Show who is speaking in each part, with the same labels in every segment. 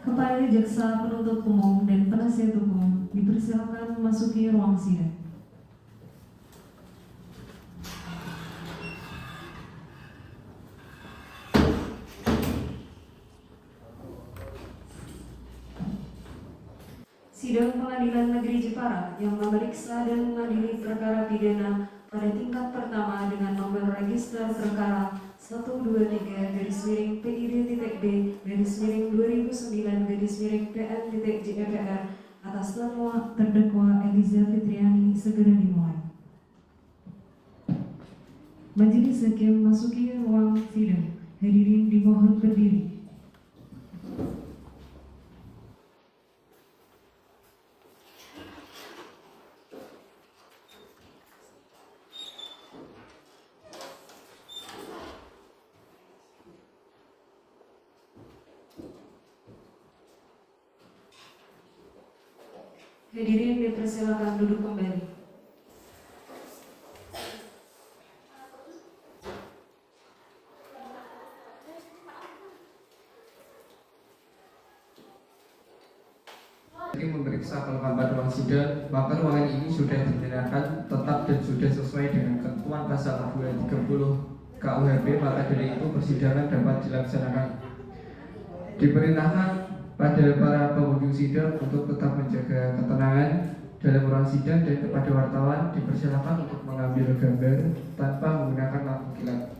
Speaker 1: Kepada jaksa penuntut umum dan penasihat hukum dipersilakan memasuki ruang sidang. Sidang Pengadilan Negeri Jepara yang memeriksa dan mengadili perkara pidana pada tingkat pertama dengan nomor register perkara 123-PID-BB/2009-PN-JEPR atas nama terdakwa Eliza Fitriani segera dimulai. Majelis Hakim memasuki ruang sidang. Hadirin dimohon berdiri. Hadirin dipersilakan duduk kembali.
Speaker 2: Jadi memeriksa kelengkapan ruang sidang, maka ruangan ini sudah dinyatakan tetap dan sudah sesuai dengan ketentuan pasal 230 KUHP, maka dari itu persidangan dapat dilaksanakan. Diperintahkan pada para pengunjung sidang untuk tetap menjaga ketenangan dalam ruang sidang dan kepada wartawan dipersilakan untuk mengambil gambar tanpa menggunakan lampu kilat.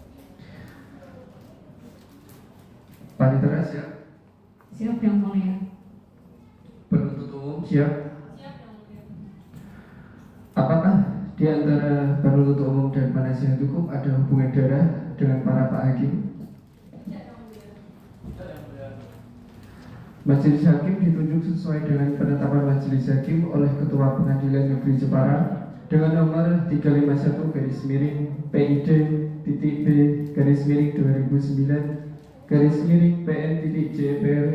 Speaker 2: Panitera siap?
Speaker 1: Siap yang mulia.
Speaker 2: Penuntut umum siap? Siap yang mulia. Apakah di antara penuntut umum dan penasihat hukum ada hubungan darah dengan para Pak Hakim? Majelis Hakim ditunjuk sesuai dengan penetapan Majelis Hakim oleh Ketua Pengadilan Negeri Jepara dengan nomor 351/PID/2009/PN-JEPR,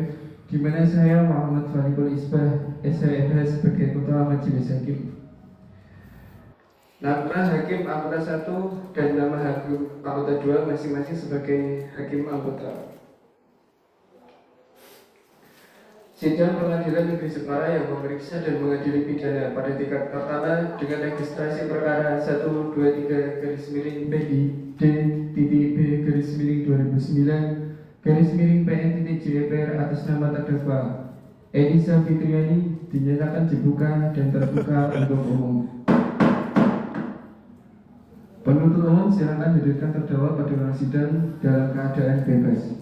Speaker 2: di mana saya Muhammad Falikul Isbah SHMH sebagai Ketua Majelis Hakim. Nama Hakim anggota 1 dan nama Hakim anggota 2 masing-masing sebagai Hakim anggota. Sidang Pengadilan Negeri Jepara yang memeriksa dan mengadili pidana pada tingkat pertama dengan registrasi perkara 123-PID-BB/2009-PN-JEPR atas nama terdakwa Eliza Fitriani dinyatakan dibuka dan terbuka untuk umum. Penuntut umum silakan hadirkan terdakwa pada ruang sidang dalam keadaan bebas.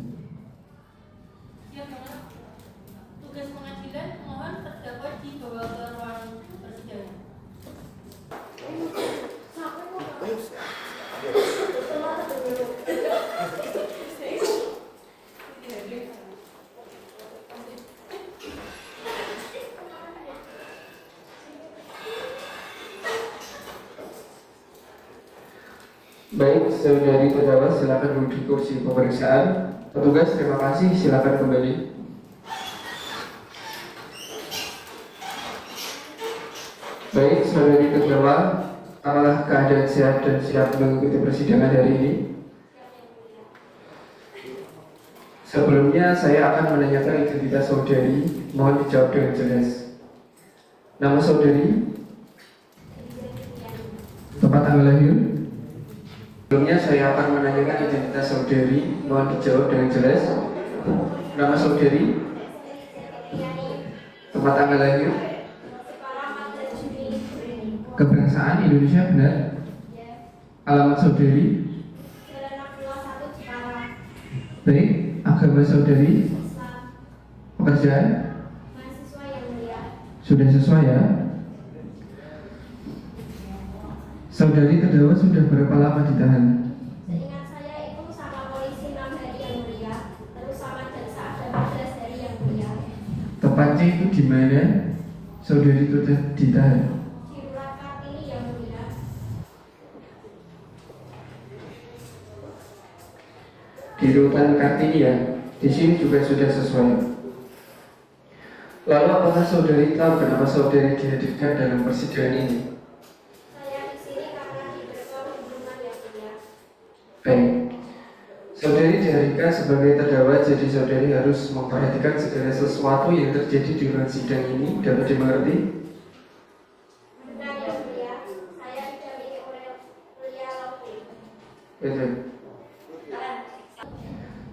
Speaker 2: Baik, saudari terdakwa silakan duduk di kursi pemeriksaan. Petugas, terima kasih, silakan kembali. Baik, saudari terdakwa, apakah keadaan sehat dan siap mengikuti persidangan hari ini? Sebelumnya saya akan menanyakan identitas saudari, mohon dijawab dengan jelas. Nama saudari? Tempat tanggal lahir? Sebelumnya saya akan menanyakan identitas saudari, mohon dijawab dengan jelas. Nama saudari? Tempat tanggal lahir? Kebangsaan Indonesia benar? Alamat saudari? Baik, agama saudari? Pekerjaan? Sudah sesuai ya? Saudari terdakwa sudah berapa lama ditahan?
Speaker 3: Seingat saya itu sama polisi 6 hari yang mulia, terus sama jaksa ada 14 hari yang mulia.
Speaker 2: Tepatnya itu di mana saudari itu ditahan?
Speaker 3: Di Rurat Kartini yang mulia.
Speaker 2: Di Rutan Kartini ya? Di sini juga sudah sesuai. Lalu apakah saudari tahu kenapa saudari dihadirkan dalam persidangan ini?
Speaker 3: Saya di sini karena diberikan hubungan yang mulia.
Speaker 2: Baik, Saudari dihadirkan sebagai terdakwa, jadi saudari harus memperhatikan segala sesuatu yang terjadi di ruang sidang ini. Dapat dimengerti?
Speaker 3: Benar yang mulia, saya didampingi oleh mulia Laufin.
Speaker 2: Betul.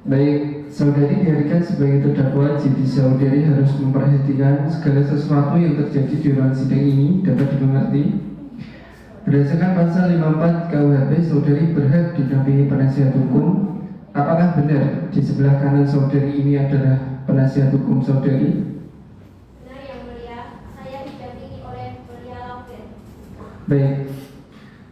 Speaker 2: Baik, saudari dihadirkan sebagai terdakwa, jadi saudari harus memperhatikan segala sesuatu yang terjadi di ruang sidang ini. Dapat dimengerti? Berdasarkan pasal 54 KUHP, saudari berhak didampingi penasihat hukum. Apakah benar di sebelah kanan saudari ini adalah penasihat hukum saudari?
Speaker 3: Benar yang mulia, saya didampingi oleh mulia Laufin.
Speaker 2: Baik,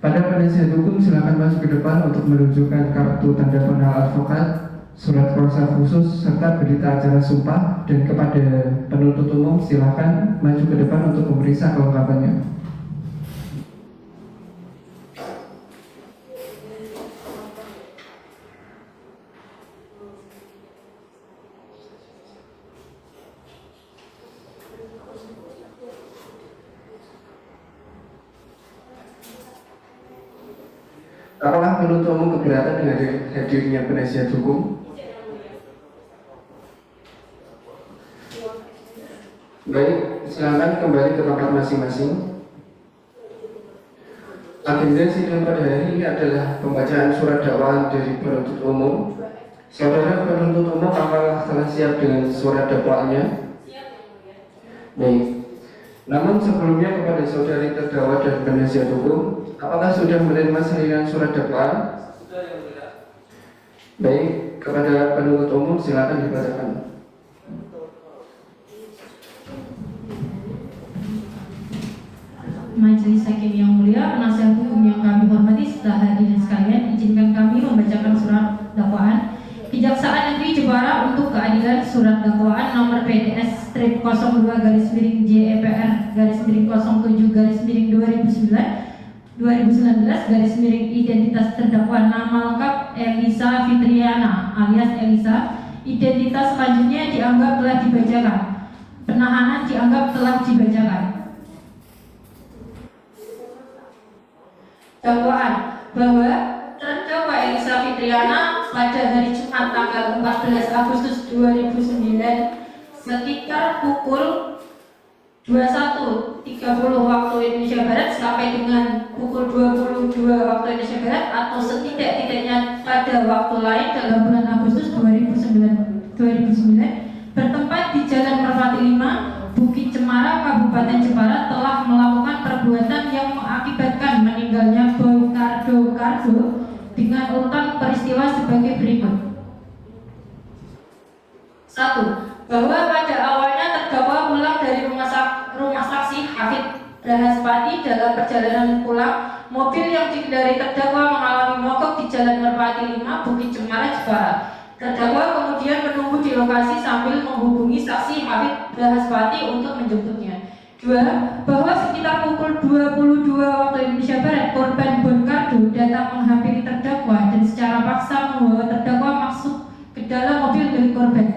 Speaker 2: pada penasihat hukum silakan masuk ke depan untuk menunjukkan kartu tanda pengenal advokat, surat kuasa khusus, serta berita acara sumpah. Dan kepada penuntut umum silakan maju ke depan untuk memeriksa kelengkapannya. Apakah penuntut umum keberatan dengan hadirnya penasihat hukum? Baik, silakan kembali ke tempat masing-masing. Agenda sidang pada hari ini adalah pembacaan surat dakwaan dari penuntut umum. Saudara penuntut umum, apakah telah siap dengan surat dakwaannya? Baik. Namun sebelumnya kepada saudari terdakwa dan penasihat hukum, apakah sudah menerima salinan surat dakwaan? Sudah, yang mulia. Baik, kepada penuntut umum silakan dibacakan.
Speaker 4: Majelis Hakim yang mulia, penasihat hukum yang kami hormati, setelah hadirin sekalian, izinkan kami membacakan surat dakwaan Kejaksaan Negeri Jepara untuk Keadilan, surat dakwaan nomor PDS strip 02 garis miring JEPR garis miring 07 garis miring 2019 garis miring identitas terdakwa nama lengkap Elisa Fitriana alias Elisa. Identitas selanjutnya dianggap telah dibacakan. Penahanan dianggap telah dibacakan. Dakwaan bahwa terdakwa Elisa Fitriana pada hari Jumat tanggal 14 Agustus 2009 sekitar pukul 21.30 waktu Indonesia Barat sampai dengan pukul 22 waktu Indonesia Barat atau setidak-tidaknya pada waktu lain dalam bulan Agustus 2009 bertempat di Jalan Merpati 5, Bukit Cemara, Kabupaten Jepara telah melakukan perbuatan yang mengakibatkan meninggalnya Boy Cardo dengan urutan peristiwa sebagai berikut. 1. Bahwa pada awalnya terdakwa pulang dari rumah saksi Hafid Rahaspati. Dalam perjalanan pulang, mobil yang dikendarai terdakwa mengalami mogok di Jalan Merpati 5, Bukit Cemara, Jepara. Terdakwa kemudian menunggu di lokasi sambil menghubungi saksi Hafid Rahaspati untuk menjemputnya. 2. Bahwa sekitar pukul 22 waktu Indonesia Barat, korban Bon Cardo datang menghampiri terdakwa dan secara paksa membawa terdakwa masuk ke dalam mobil milik korban.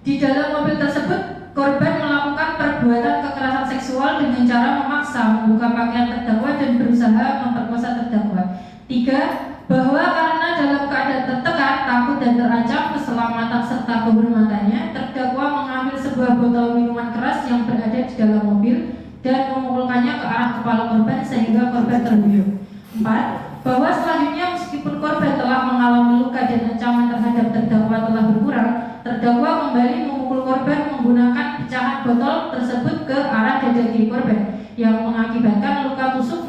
Speaker 4: Di dalam mobil tersebut, korban melakukan perbuatan kekerasan seksual dengan cara memaksa membuka pakaian terdakwa dan berusaha memperkosa terdakwa. 3. Bahwa karena dalam keadaan tertekan, takut dan terancam keselamatan serta kehormatannya, terdakwa mengambil sebuah botol minuman keras yang berada di dalam mobil dan memukulkannya ke arah kepala korban sehingga korban terhuyung. 4. Bahwa selanjutnya meskipun korban telah mengalami luka dan ancaman terhadap terdakwa telah berkurang, terdakwa kembali memukul korban menggunakan pecahan botol tersebut ke arah dada kiri korban yang mengakibatkan luka tusuk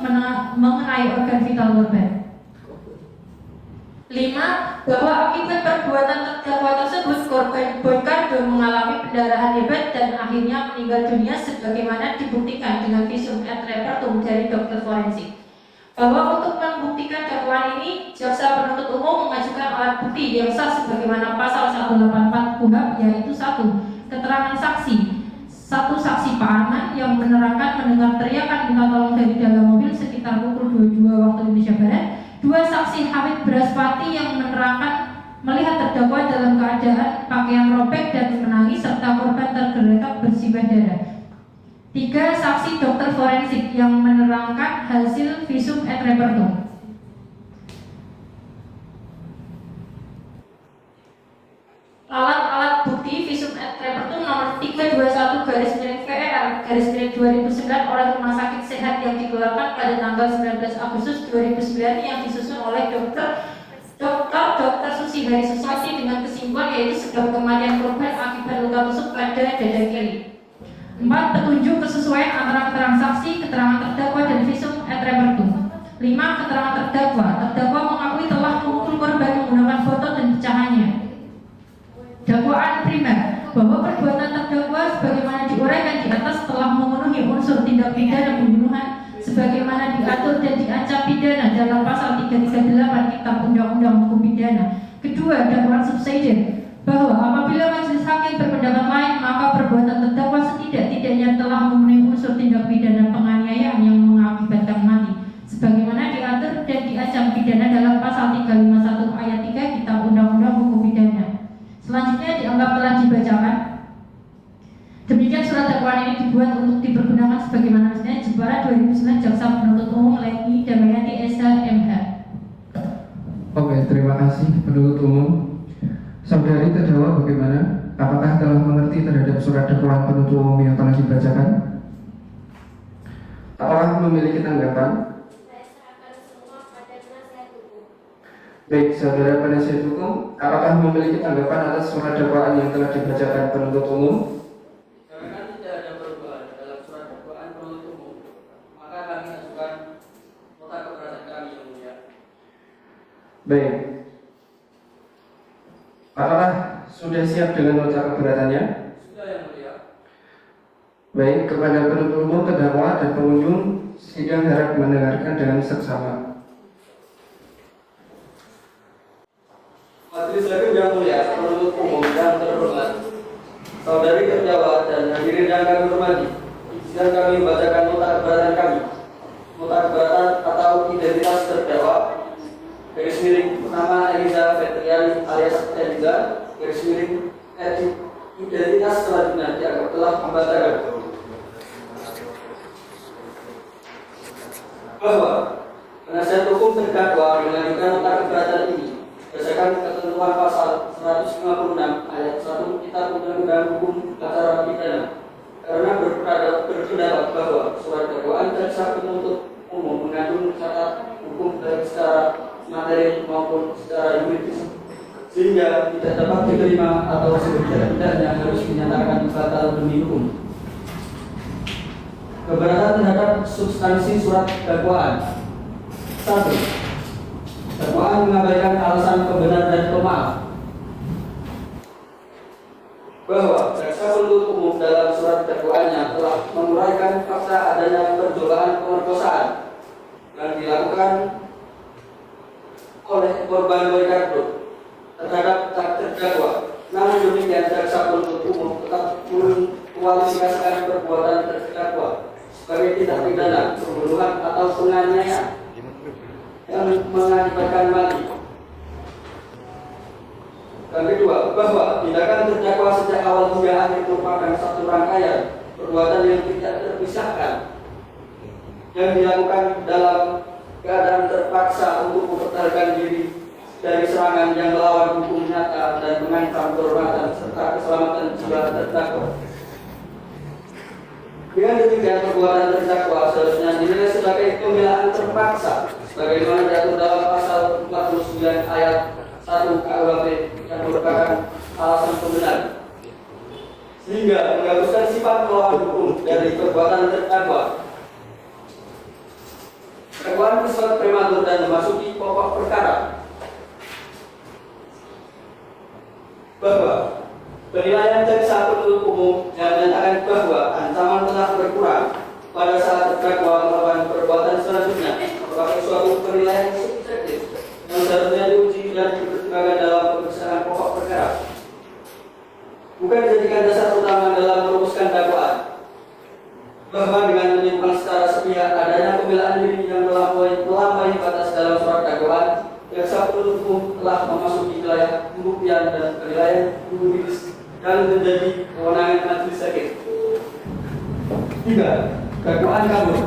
Speaker 4: mengenai organ vital korban. 5. Bahwa akibat perbuatan terdakwa tersebut, korban Boy Cardo mengalami pendarahan hebat dan akhirnya meninggal dunia sebagaimana dibuktikan dengan visum et repertum dari dokter forensik. Bahwa untuk membuktikan dakwaan ini, jaksa penuntut umum mengajukan alat bukti yang sah sebagaimana pasal 184 KUHP, yaitu 1. Keterangan saksi. 1. Saksi Pak Arman yang menerangkan mendengar teriakan minta tolong dari dalam mobil sekitar pukul 22 waktu Indonesia Barat. 2. Saksi Hafid Rahaspati yang menerangkan melihat terdakwa dalam keadaan pakaian robek dan menangis serta korban tergeletak bersimbah darah. 3. Saksi dokter forensik yang menerangkan hasil visum et repertum. menyetujui visum et repertum nomor 321/VER/2009 oleh Rumah Sakit Sehat yang dikeluarkan pada tanggal 19 Agustus 2009 yang disusun oleh Dr. Susi Hari Suswati dengan kesimpulan yaitu sebab kematian korban akibat luka tusuk pada dada kiri. 4. Petunjuk kesesuaian antara keterangan saksi, keterangan terdakwa dan visum et repertum. 5. Keterangan terdakwa. Terdakwa mengakui telah memukul korban menggunakan botol dan pecahannya. Dakwaan primer bahwa perbuatan terdakwa sebagaimana diuraikan di atas telah memenuhi unsur tindak pidana pembunuhan sebagaimana diatur dan diancam pidana dalam pasal 338 Kitab Undang-Undang Hukum Pidana. Kedua, dakwaan subsidiar bahwa apabila majelis hakim berpendapat lain maka perbuatan terdakwa setidak-tidaknya telah memenuhi unsur tindak pidana penganiayaan yang mengakibatkan mati sebagaimana diatur dan diancam pidana dalam pasal 351 ayat 3 Kitab Undang-Undang Hukum Pidana. Selanjutnya dianggap telah dibacakan. Demikian surat dakwaan ini dibuat untuk dipergunakan sebagaimana mestinya. Jepara 2009 Jaksa Penuntut Umum Leni Damayanti Esa MH.
Speaker 2: Oke, terima kasih penuntut umum. Saudari terdakwa bagaimana? Apakah telah mengerti terhadap surat dakwaan penuntut umum yang telah dibacakan? Apakah memiliki tanggapan?
Speaker 3: Saya serahkan semua pada penasihat hukum.
Speaker 2: Baik, saudara penasihat hukum, apakah memiliki tanggapan atas surat dakwaan yang telah dibacakan penuntut umum?
Speaker 5: Karena tidak ada perubahan dalam surat dakwaan penuntut umum, maka kami ajukan nota keberatan kami yang mulia.
Speaker 2: Baik. Apakah sudah siap dengan nota keberatannya?
Speaker 5: Sudah yang mulia.
Speaker 2: Baik, kepada penuntut umum, terdakwa dan pengunjung, sidang harap mendengarkan dengan seksama.
Speaker 5: Majelis Hakim yang mulia, penuntut umum yang terhormat, saudari terdakwa dan hadirin yang kami hormati, izinkan kami membacakan nota keberatan kami. Nota keberatan atau identitas terdakwa, garis miring nama Eliza Fetriani alias Eliza, garis miring identitas selanjutnya dianggap telah membacakan bahwa penasihat hukum terdakwa mengajukan nota keberatan ini berdasarkan ketentuan pasal 156 ayat 1 Kitab Undang-Undang Hukum Acara Pidana karena berpendapat bahwa surat dakwaan jaksa penuntut umum mengandung syarat hukum baik secara materi maupun secara yuridis sehingga tidak dapat diterima atau setidak-tidaknya harus dinyatakan batal demi hukum. Keberatan terhadap substansi surat dakwaan. 1. Dakwaan mengabaikan alasan pembenar dan pemaaf bahwa jaksa penuntut umum dalam surat dakwaannya telah menguraikan fakta adanya percobaan pemerkosaan yang dilakukan oleh korban Ricardo terhadap terdakwa. Namun demikian jaksa penuntut umum tetap mengkualifikasikan perbuatan terdakwa sebagai tindak pidana pembunuhan atau penganiayaan yang mengakibatkan mati. Dan kedua, bahwa tindakan terdakwa sejak awal hingga akhir merupakan satu rangkaian perbuatan yang tidak terpisahkan yang dilakukan dalam keadaan terpaksa untuk mempertahankan diri dari serangan yang melawan hukum nyata dan mengancam kehormatan serta keselamatan jiwa terdakwa. Dengan demikian perbuatan terdakwa seharusnya dinilai sebagai pembelaan terpaksa sebagaimana diatur dalam pasal 49 ayat 1 KUHP yang merupakan alasan pembenar sehingga menghapuskan sifat melawan hukum dari perbuatan terdakwa. Dakwaan bersifat prematur dan memasuki pokok perkara bahwa penilaian jaksa penuntut umum yang menyatakan bahwa ancaman telah berkurang pada saat terdakwa melakukan perbuatan selanjutnya merupakan suatu penilaian subjektif yang seharusnya diuji dan dipertimbangkan dalam pemeriksaan pokok perkara, bukan dijadikan dasar utama dalam merumuskan dakwaan. Bahwa dengan menyimpang secara sepihak adanya pembelaan diri yang melampaui batas dalam surat dakwaan, jaksa penuntut umum telah memasuki wilayah pembuktian dan penilaian yuridis dan menjadi kewenangan majelis hakim. 3. Dakwaan kabur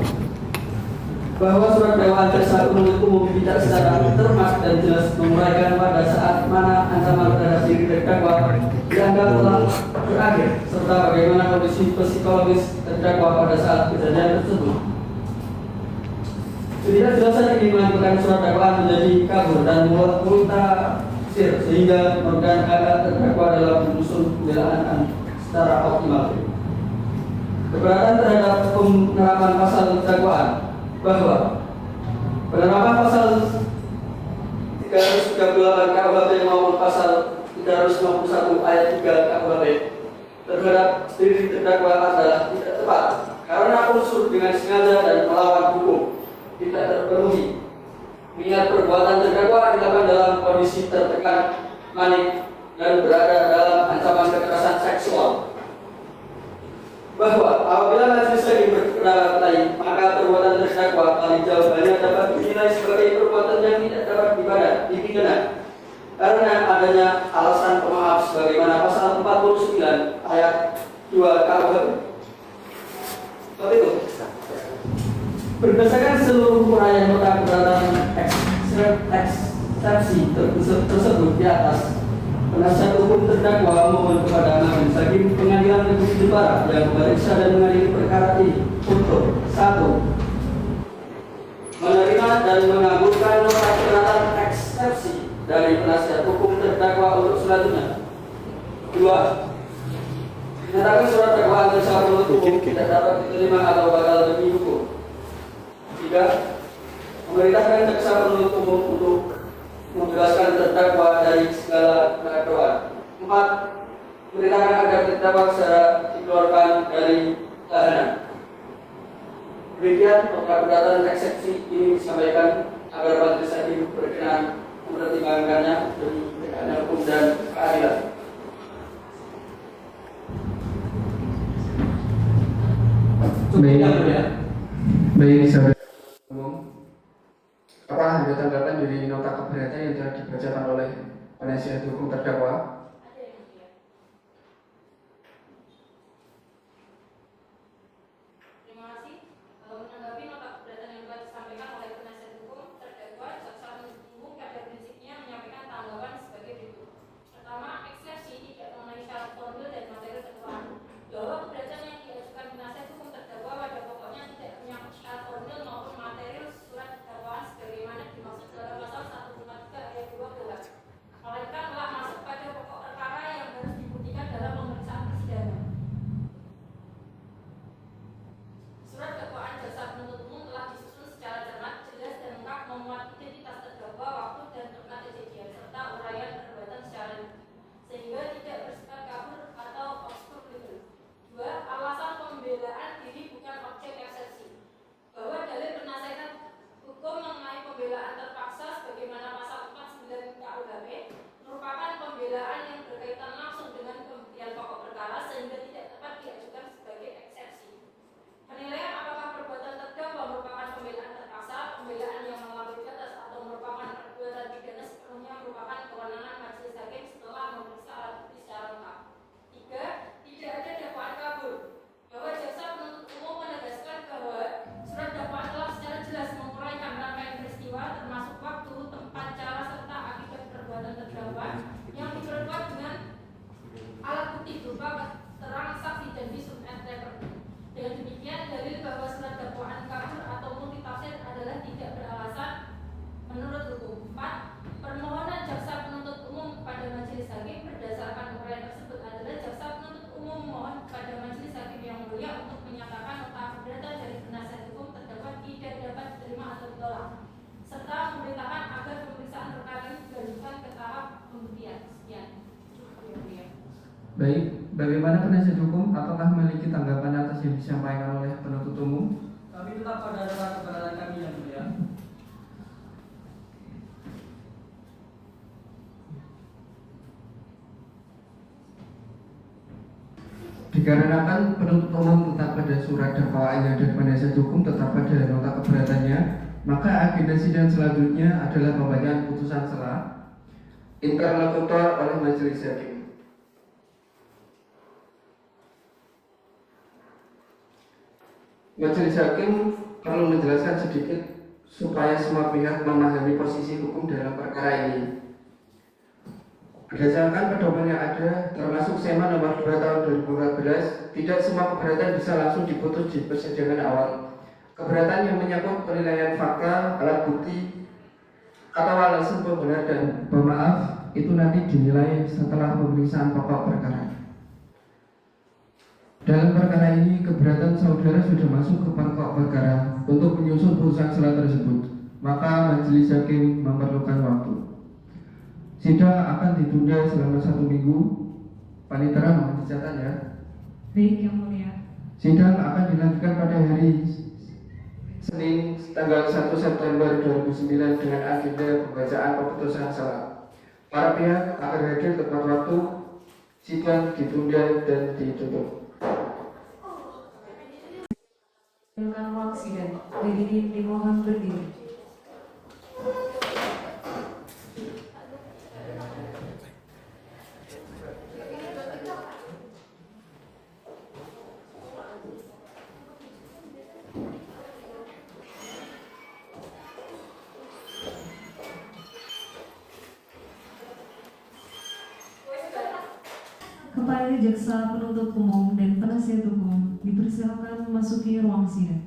Speaker 5: bahwa surat dakwaan jaksa penuntut umum tidak secara termas dan jelas menguraikan pada saat mana ancaman terhadap diri terdakwa dianggap telah berakhir serta bagaimana kondisi psikologis terdakwa pada saat kejadian tersebut. Ketidakjelasan ini mengakibatkan surat dakwaan menjadi kabur dan multitafsir sehingga merugikan hak terdakwa dalam menyusun pembelaan secara optimal. Keberatan terhadap penerapan pasal dakwaan bahwa penerapan pasal 338 KUHP maupun pasal 351 ayat 3 KUHP terhadap diri terdakwa adalah tidak tepat karena unsur dengan sengaja dan melawan hukum tidak terpenuhi. Niat perbuatan terdakwa dilakukan dalam kondisi tertekan, manik, dan berada dalam ancaman kekerasan seksual. Bahwa apabila majelis hakim berpendapat lain, maka perbuatan terdakwa paling jauh banyak dapat dinilai sebagai perbuatan yang tidak dapat dipidana karena adanya alasan pemaaf sebagaimana pasal 49 ayat 2 KUHP. Seperti itu. Berdasarkan seluruh uraian nota keberatan eksepsi tersebut di atas, penasihat hukum terdakwa memohon kepada majelis hakim pengadilan negeri Jepara yang memeriksa dan mengadili perkara ini untuk 1. Menerima dan mengabulkan nota keberatan eksepsi dari penasihat hukum terdakwa untuk selanjutnya. 2. Menyatakan surat dakwaan jaksa penuntut umum tidak dapat diterima atau batal demi hukum. 3. Memerintahkan jaksa penuntut umum untuk membebaskan terdakwa dari segala dakwaan. 4. Memerintahkan agar terdakwa secara dikeluarkan dari tahanan. Demikian keberatan eksepsi ini disampaikan agar majelis hakim berkenan mempertimbangkannya demi keadilan hukum dan keadilan.
Speaker 2: Baik, saudara umum, apakah ada tanggapan dari nota keberatan yang telah dibacakan oleh penasihat hukum terdakwa?
Speaker 4: Terima kasih. Menanggapi nota keberatan yang telah disampaikan oleh penasihat hukum terdakwa, jaksa penuntut umum pada prinsipnya menyampaikan tanggapan sebagai berikut. Pertama, eksepsi tidak mengenai syarat formil dan materi dakwaan, bahwa keberatan yang diajukan penasihat hukum terdakwa pada pokoknya tidak menyangkut syarat formil maupun material surat dakwaan sebagaimana dimaksud dalam pasal 153 ayat 2 melainkan telah masuk pada pokok perkara yang harus dibuktikan dalam pemeriksaan persidangan. Surat dakwaan jaksa penuntut umum telah disusun secara cermat, jelas dan lengkap, memuat identitas terdakwa, waktu dan tempat kejadian serta uraian perbuatan secara rinci, sehingga tidak bersifat kabur atau obskur legal. 2. Alasan pembelaan diri bukan objek eksepsi, bahwa dalil penasihat hukum mengenai pembelaan terpaksa sebagaimana pasal 49 KUHP merupakan pembelaan yang berkaitan langsung dengan pembuktian pokok perkara sehingga tidak tepat diajukan sebagai eksepsi. Penilaian apakah perbuatan terdakwa merupakan pembelaan terpaksa, pembelaan yang melampaui batas atau merupakan perbuatan pidana sepenuhnya merupakan kewenangan majelis hakim setelah memeriksa alat bukti secara lengkap. 3. Tidak ada dakwaan kabur, bahwa jaksa penuntut umum menegaskan bahwa surat dakwaan telah secara jelas menguraikan rangkaian peristiwa termasuk waktu, tempat, cara serta akibat perbuatan terdakwa yang diperkuat dengan alat bukti berupa keterangan saksi dan visum et reperti. Dengan demikian, dalil bahwa surat dakwaan kabur atau multitafsir adalah tidak beralasan menurut hukum. 4. Permohonan jaksa penuntut umum kepada majelis hakim berdasarkan uraian tersebut adalah jaksa penuntut umum memohon kepada majelis hakim yang mulia untuk menyatakan nota keberatan dari penasihat hukum terdakwa tidak dapat diterima atau ditolak, serta memerintahkan agar pemeriksaan perkara ini dilanjutkan ke tahap pembuktian. Sekian.
Speaker 2: Baik, bagaimana penasihat hukum? Apakah memiliki tanggapan atas yang disampaikan oleh penuntut umum?
Speaker 5: Kami tetap pada nota keberatan kami yang mulia.
Speaker 2: Dikarenakan penuntut umum tetap pada surat dakwaannya dan penasihat hukum tetap pada nota keberatannya, maka agenda sidang selanjutnya adalah pembacaan putusan sela interlokutor oleh majelis hakim. Majelis hakim perlu menjelaskan sedikit supaya semua pihak memahami posisi hukum dalam perkara ini. Berdasarkan pedoman yang ada, termasuk SEMA nomor 2 tahun 2014, tidak semua keberatan bisa langsung diputus di persidangan awal. Keberatan yang menyangkut penilaian fakta, alat bukti, atau alasan pembenar dan pemaaf itu nanti dinilai setelah pemeriksaan pokok perkara. Dalam perkara ini, keberatan saudara sudah masuk ke pokok perkara untuk menyusun putusan sela tersebut, maka majelis hakim memerlukan waktu. Sidang akan ditunda selama 1 minggu. Panitera mohon dicatat ya.
Speaker 1: Baik Yang Mulia.
Speaker 2: Sidang akan dilanjutkan pada hari Senin tanggal 1 September 2009 dengan agenda pembacaan keputusan sela. Para pihak akan hadir tepat waktu. Sidang ditunda dan ditutup.
Speaker 1: Silakan ruang sidang. Hadirin dimohon berdiri. Kepada jaksa penuntut umum dan penasihat hukum dipersilakan memasuki ruang sidang.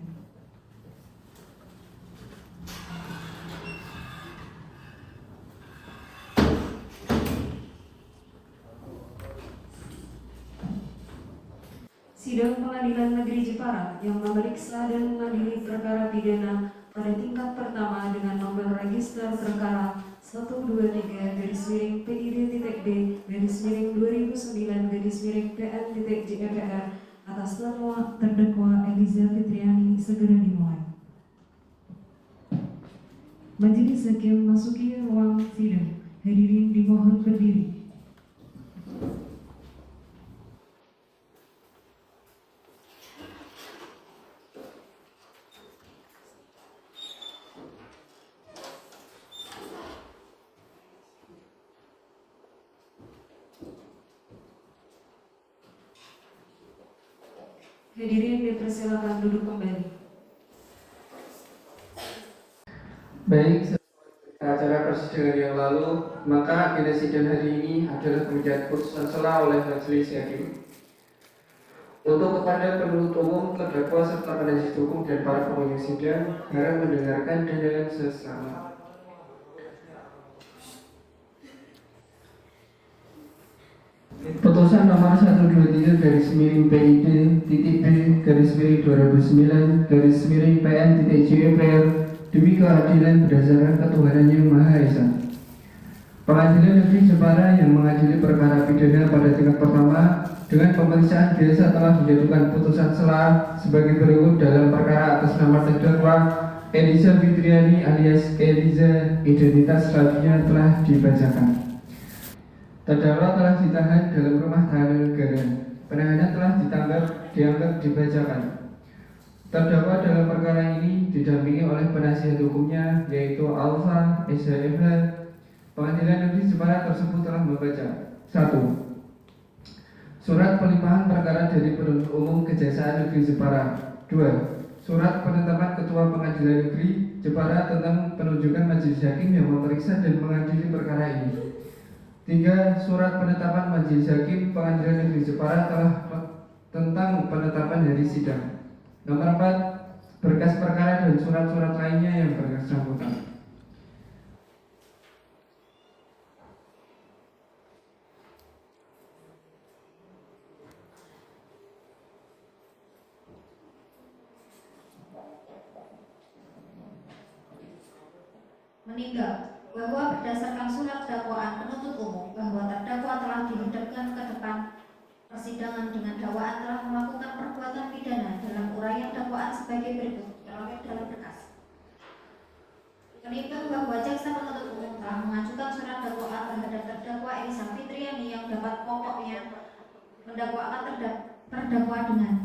Speaker 1: Sidang Pengadilan Negeri Jepara yang memeriksa dan mengadili perkara pidana pada tingkat pertama dengan nomor register perkara 123-PID-B/2009-PN-JEPR atas nama terdakwa Eliza Fitriani segera dimulai. Majelis Hakim masuki ruang sidang. Hadirin dimohon berdiri. Hadirin dipersilakan duduk kembali.
Speaker 2: Baik, sesuai acara persidangan yang lalu, maka agenda sidang hari ini adalah pembacaan putusan sela oleh majelis hakim. Untuk kepada penuntut umum, terdakwa serta penasihat hukum dan para pengunjung sidang harap mendengarkan dan dengan seksama. Putusan nomor 123 garis miring PID titik B garis miring 2009 garis miring PN titik JEPR demi keadilan berdasarkan ketuhanan yang Maha Esa. Pengadilan Negeri Jepara yang mengadili perkara pidana pada tingkat pertama dengan pemeriksaan biasa telah menjatuhkan putusan sela sebagai berikut dalam perkara atas nama terdakwa Eliza Fitriani alias Eliza, identitas selanjutnya telah dibacakan. Terdakwa telah ditahan dalam rumah tahanan negara. Penahanan telah dianggap dibacakan. Terdakwa dalam perkara ini didampingi oleh penasihat hukumnya yaitu Alfa SHMH. Pengadilan Negeri Jepara tersebut telah membaca 1. Surat pelimpahan perkara dari penuntut umum Kejaksaan Negeri Jepara. 2. Surat penetapan Ketua Pengadilan Negeri Jepara tentang penunjukan majelis hakim yang memeriksa dan mengadili perkara ini. 3. Surat penetapan majelis hakim Pengadilan Negeri Jepara tentang penetapan hari sidang. Nomor 4. Berkas perkara dan surat-surat lainnya yang bersangkutan.
Speaker 6: Meninggal bahwa berdasarkan surat dakwaan penuntut umum bahwa terdakwa telah dihadapkan ke depan persidangan dengan dakwaan telah melakukan perbuatan pidana dalam uraian dakwaan sebagai berikut terlebih dalam berkas. Menimbang bahwa jaksa penuntut umum telah mengajukan surat dakwaan terhadap terdakwa Eliza Fitriani yang dapat pokoknya mendakwakan terdakwa dengan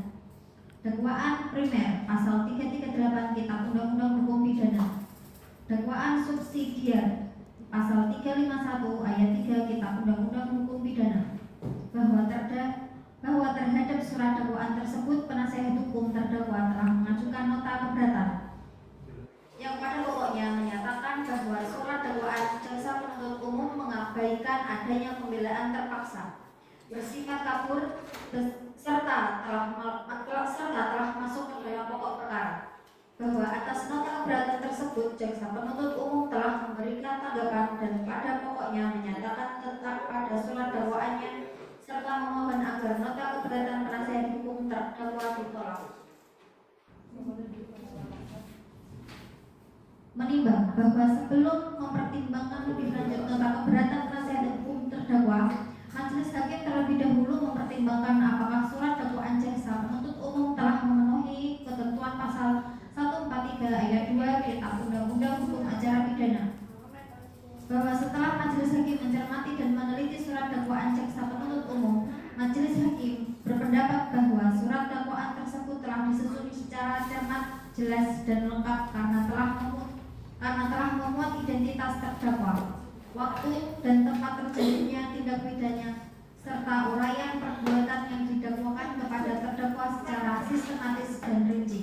Speaker 6: dakwaan primer pasal 338 Kitab Undang-Undang Hukum Pidana. Dakwaan subsidiar pasal 351 ayat 3 Kitab Undang-Undang Hukum Pidana bahwa terhadap surat dakwaan tersebut penasihat hukum terdakwa telah mengajukan nota keberatan yang pada pokoknya bersifat kabur serta telah masuk ke dalam pokok perkara. Bahwa atas nota keberatan tersebut jaksa penuntut umum telah memberikan tanggapan dan pada pokoknya menyatakan tetap pada surat dakwaannya serta memohon agar nota keberatan penasihat hukum terdakwa ditolak. Menimbang bahwa sebelum mempertimbangkan lebih lanjut nota keberatan penasihat hukum terdakwa, majelis hakim terlebih dahulu mempertimbangkan apakah surat dakwaan jaksa penuntut umum telah memenuhi ketentuan pasal 143 ayat 2 Kitab Undang-Undang Hukum Acara Pidana. Bahwa setelah majelis hakim mencermati dan meneliti surat dakwaan jaksa penuntut umum, majelis hakim berpendapat bahwa surat dakwaan tersebut telah disusun secara cermat, jelas dan lengkap karena telah memuat identitas terdakwa, waktu dan tempat terjadinya tindak pidananya, serta uraian perbuatan yang didakwakan kepada terdakwa secara sistematis dan rinci.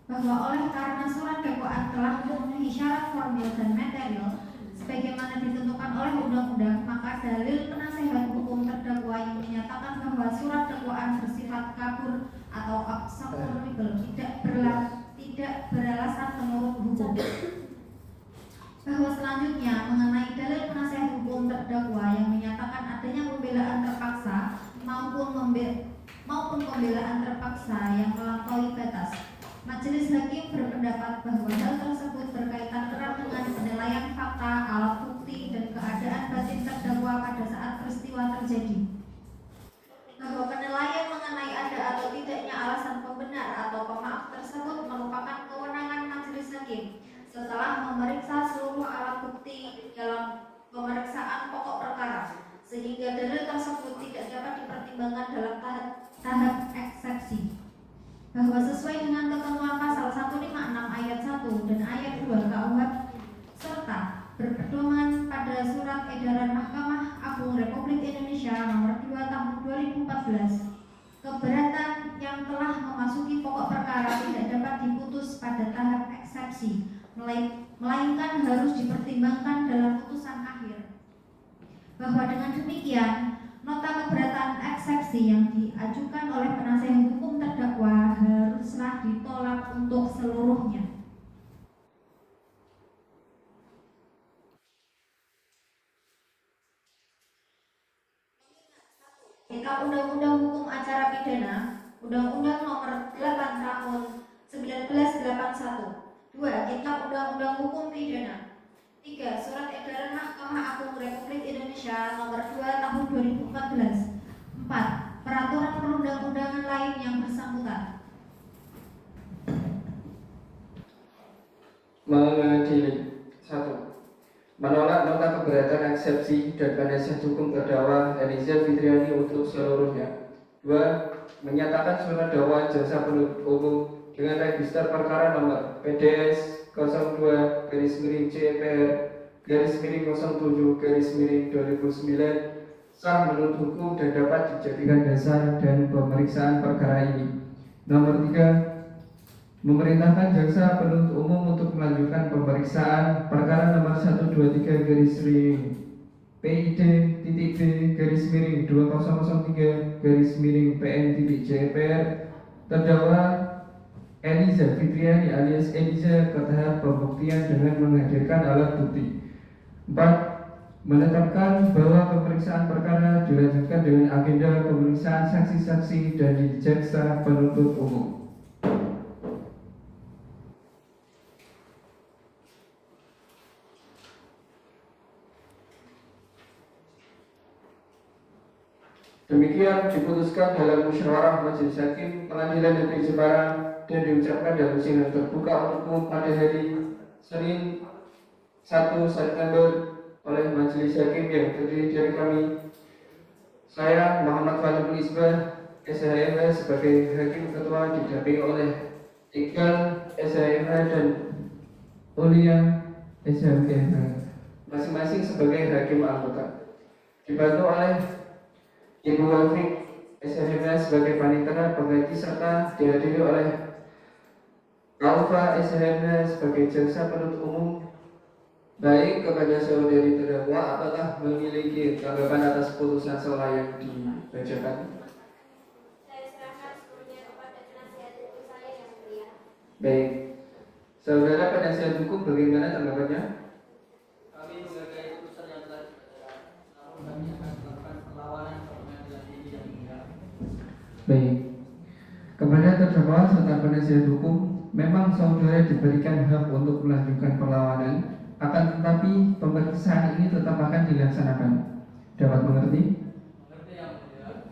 Speaker 6: Bahwa oleh karena surat dakwaan telah memenuhi syarat formil dan material sebagaimana ditentukan oleh undang-undang, maka dalil penasihat hukum terdakwa yang menyatakan bahwa surat dakwaan bersifat kabur atau absurd tidak beralasan menurut hukum. Bahwa selanjutnya mengenai dalil penasihat hukum terdakwa yang menyatakan adanya pembelaan terpaksa maupun pembelaan terpaksa yang melampaui batas, majelis hakim berpendapat bahwa hal tersebut berkaitan erat dengan penilaian fakta, alat bukti, dan keadaan batin terdakwa pada saat peristiwa terjadi. Bahwa penilaian mengenai ada atau tidaknya alasan pembenar atau pemaaf tersebut merupakan kewenangan majelis hakim setelah memeriksa seluruh alat bukti dalam pemeriksaan pokok perkara, sehingga dalil tersebut tidak dapat dipertimbangkan dalam tahap eksepsi. Bahwa sesuai dengan ketentuan pasal 156 ayat 1 dan ayat 2 KUH serta berpedoman pada surat edaran Mahkamah Agung Republik Indonesia nomor 2 tahun 2014, keberatan yang telah memasuki pokok perkara tidak dapat diputus pada tahap eksepsi, melainkan harus dipertimbangkan dalam putusan akhir. Bahwa dengan demikian, nota keberatan eksepsi yang diajukan oleh penasihat hukum terdakwa haruslah ditolak untuk seluruhnya. Kitab Undang-Undang Hukum Acara Pidana, Undang-Undang Nomor 8 Tahun 1981. 2. Kitab Undang-Undang Hukum Pidana. 3. Surat Edaran Mahkamah Agung Republik Indonesia Nomor 2 Tahun 2014. 4. Peraturan perundang-undangan lain yang bersangkutan.
Speaker 2: Mengadili. 1. Menolak nota keberatan eksepsi dan penasihat hukum terdakwa Eliza Fitriani untuk seluruhnya. 2. Menyatakan surat dakwaan jaksa penuntut umum dengan register perkara nomor PDS 02-CPR-07-2009 sah menurut hukum dan dapat dijadikan dasar dan pemeriksaan perkara ini. Nomor 3. Memerintahkan jaksa penuntut umum untuk melanjutkan pemeriksaan perkara nomor 123-B-2003-2003-PN-JPR terdakwa Eliza Fitriani alias Eliza ke tahap pembuktian dengan menghadirkan alat bukti. 4. Menetapkan bahwa pemeriksaan perkara dilanjutkan dengan agenda pemeriksaan saksi-saksi dari jaksa penuntut umum. Demikian diputuskan dalam musyawarah Majelis Hakim Pengadilan Negeri Jepara dan diucapkan dalam sidang terbuka untuk umum pada hari Senin 1 September oleh Majelis Hakim yang terdiri dari kami, saya Muhammad Fadil Isbah SHMH sebagai Hakim Ketua didampingi oleh Iqbal SHMH dan Ulia SHMH masing-masing sebagai Hakim Anggota, dibantu oleh Ibu Wafiq SHMH sebagai Panitera Pengganti serta dihadiri oleh Alfa SHMH sebagai Jaksa Penuntut Umum Baik, kepada saudari terdakwa, apakah memiliki tanggapan atas putusan selah yang dibacakan?
Speaker 3: Saya serahkan seluruhnya kepada penasihat hukum saya yang mulia.
Speaker 2: Baik, saudara penasihat hukum bagaimana tanggapannya?
Speaker 5: Kami menghargai putusan yang telah dibacakan, namun kami akan melakukan perlawanan ke pengadilan tinggi yang mulia.
Speaker 2: Baik, kepada terdakwa serta penasihat hukum, memang saudara diberikan hak untuk melanjutkan perlawanan, akan tetapi pemeriksaan ini tetap akan dilaksanakan. Dapat mengerti?
Speaker 5: Mengerti yang mulia.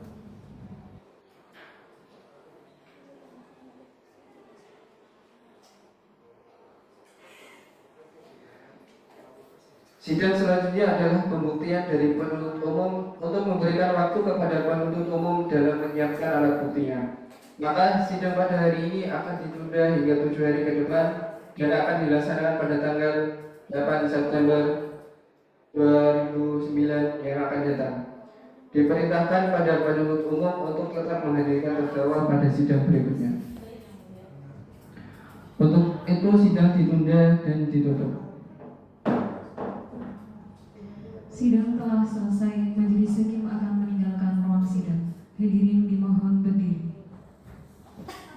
Speaker 2: Sidang selanjutnya adalah pembuktian dari penuntut umum untuk memberikan waktu kepada penuntut umum dalam menyiapkan alat buktinya. Maka sidang pada hari ini akan ditunda hingga 7 hari ke depan dan akan dilaksanakan pada tanggal 8 September 2009 yang akan datang. Diperintahkan pada penuntut umum untuk tetap menghadirkan terdakwa pada sidang berikutnya. Untuk itu sidang ditunda dan ditutup.
Speaker 1: Sidang telah selesai, majelis hakim akan meninggalkan ruang sidang. Hadirin dimohon berdiri.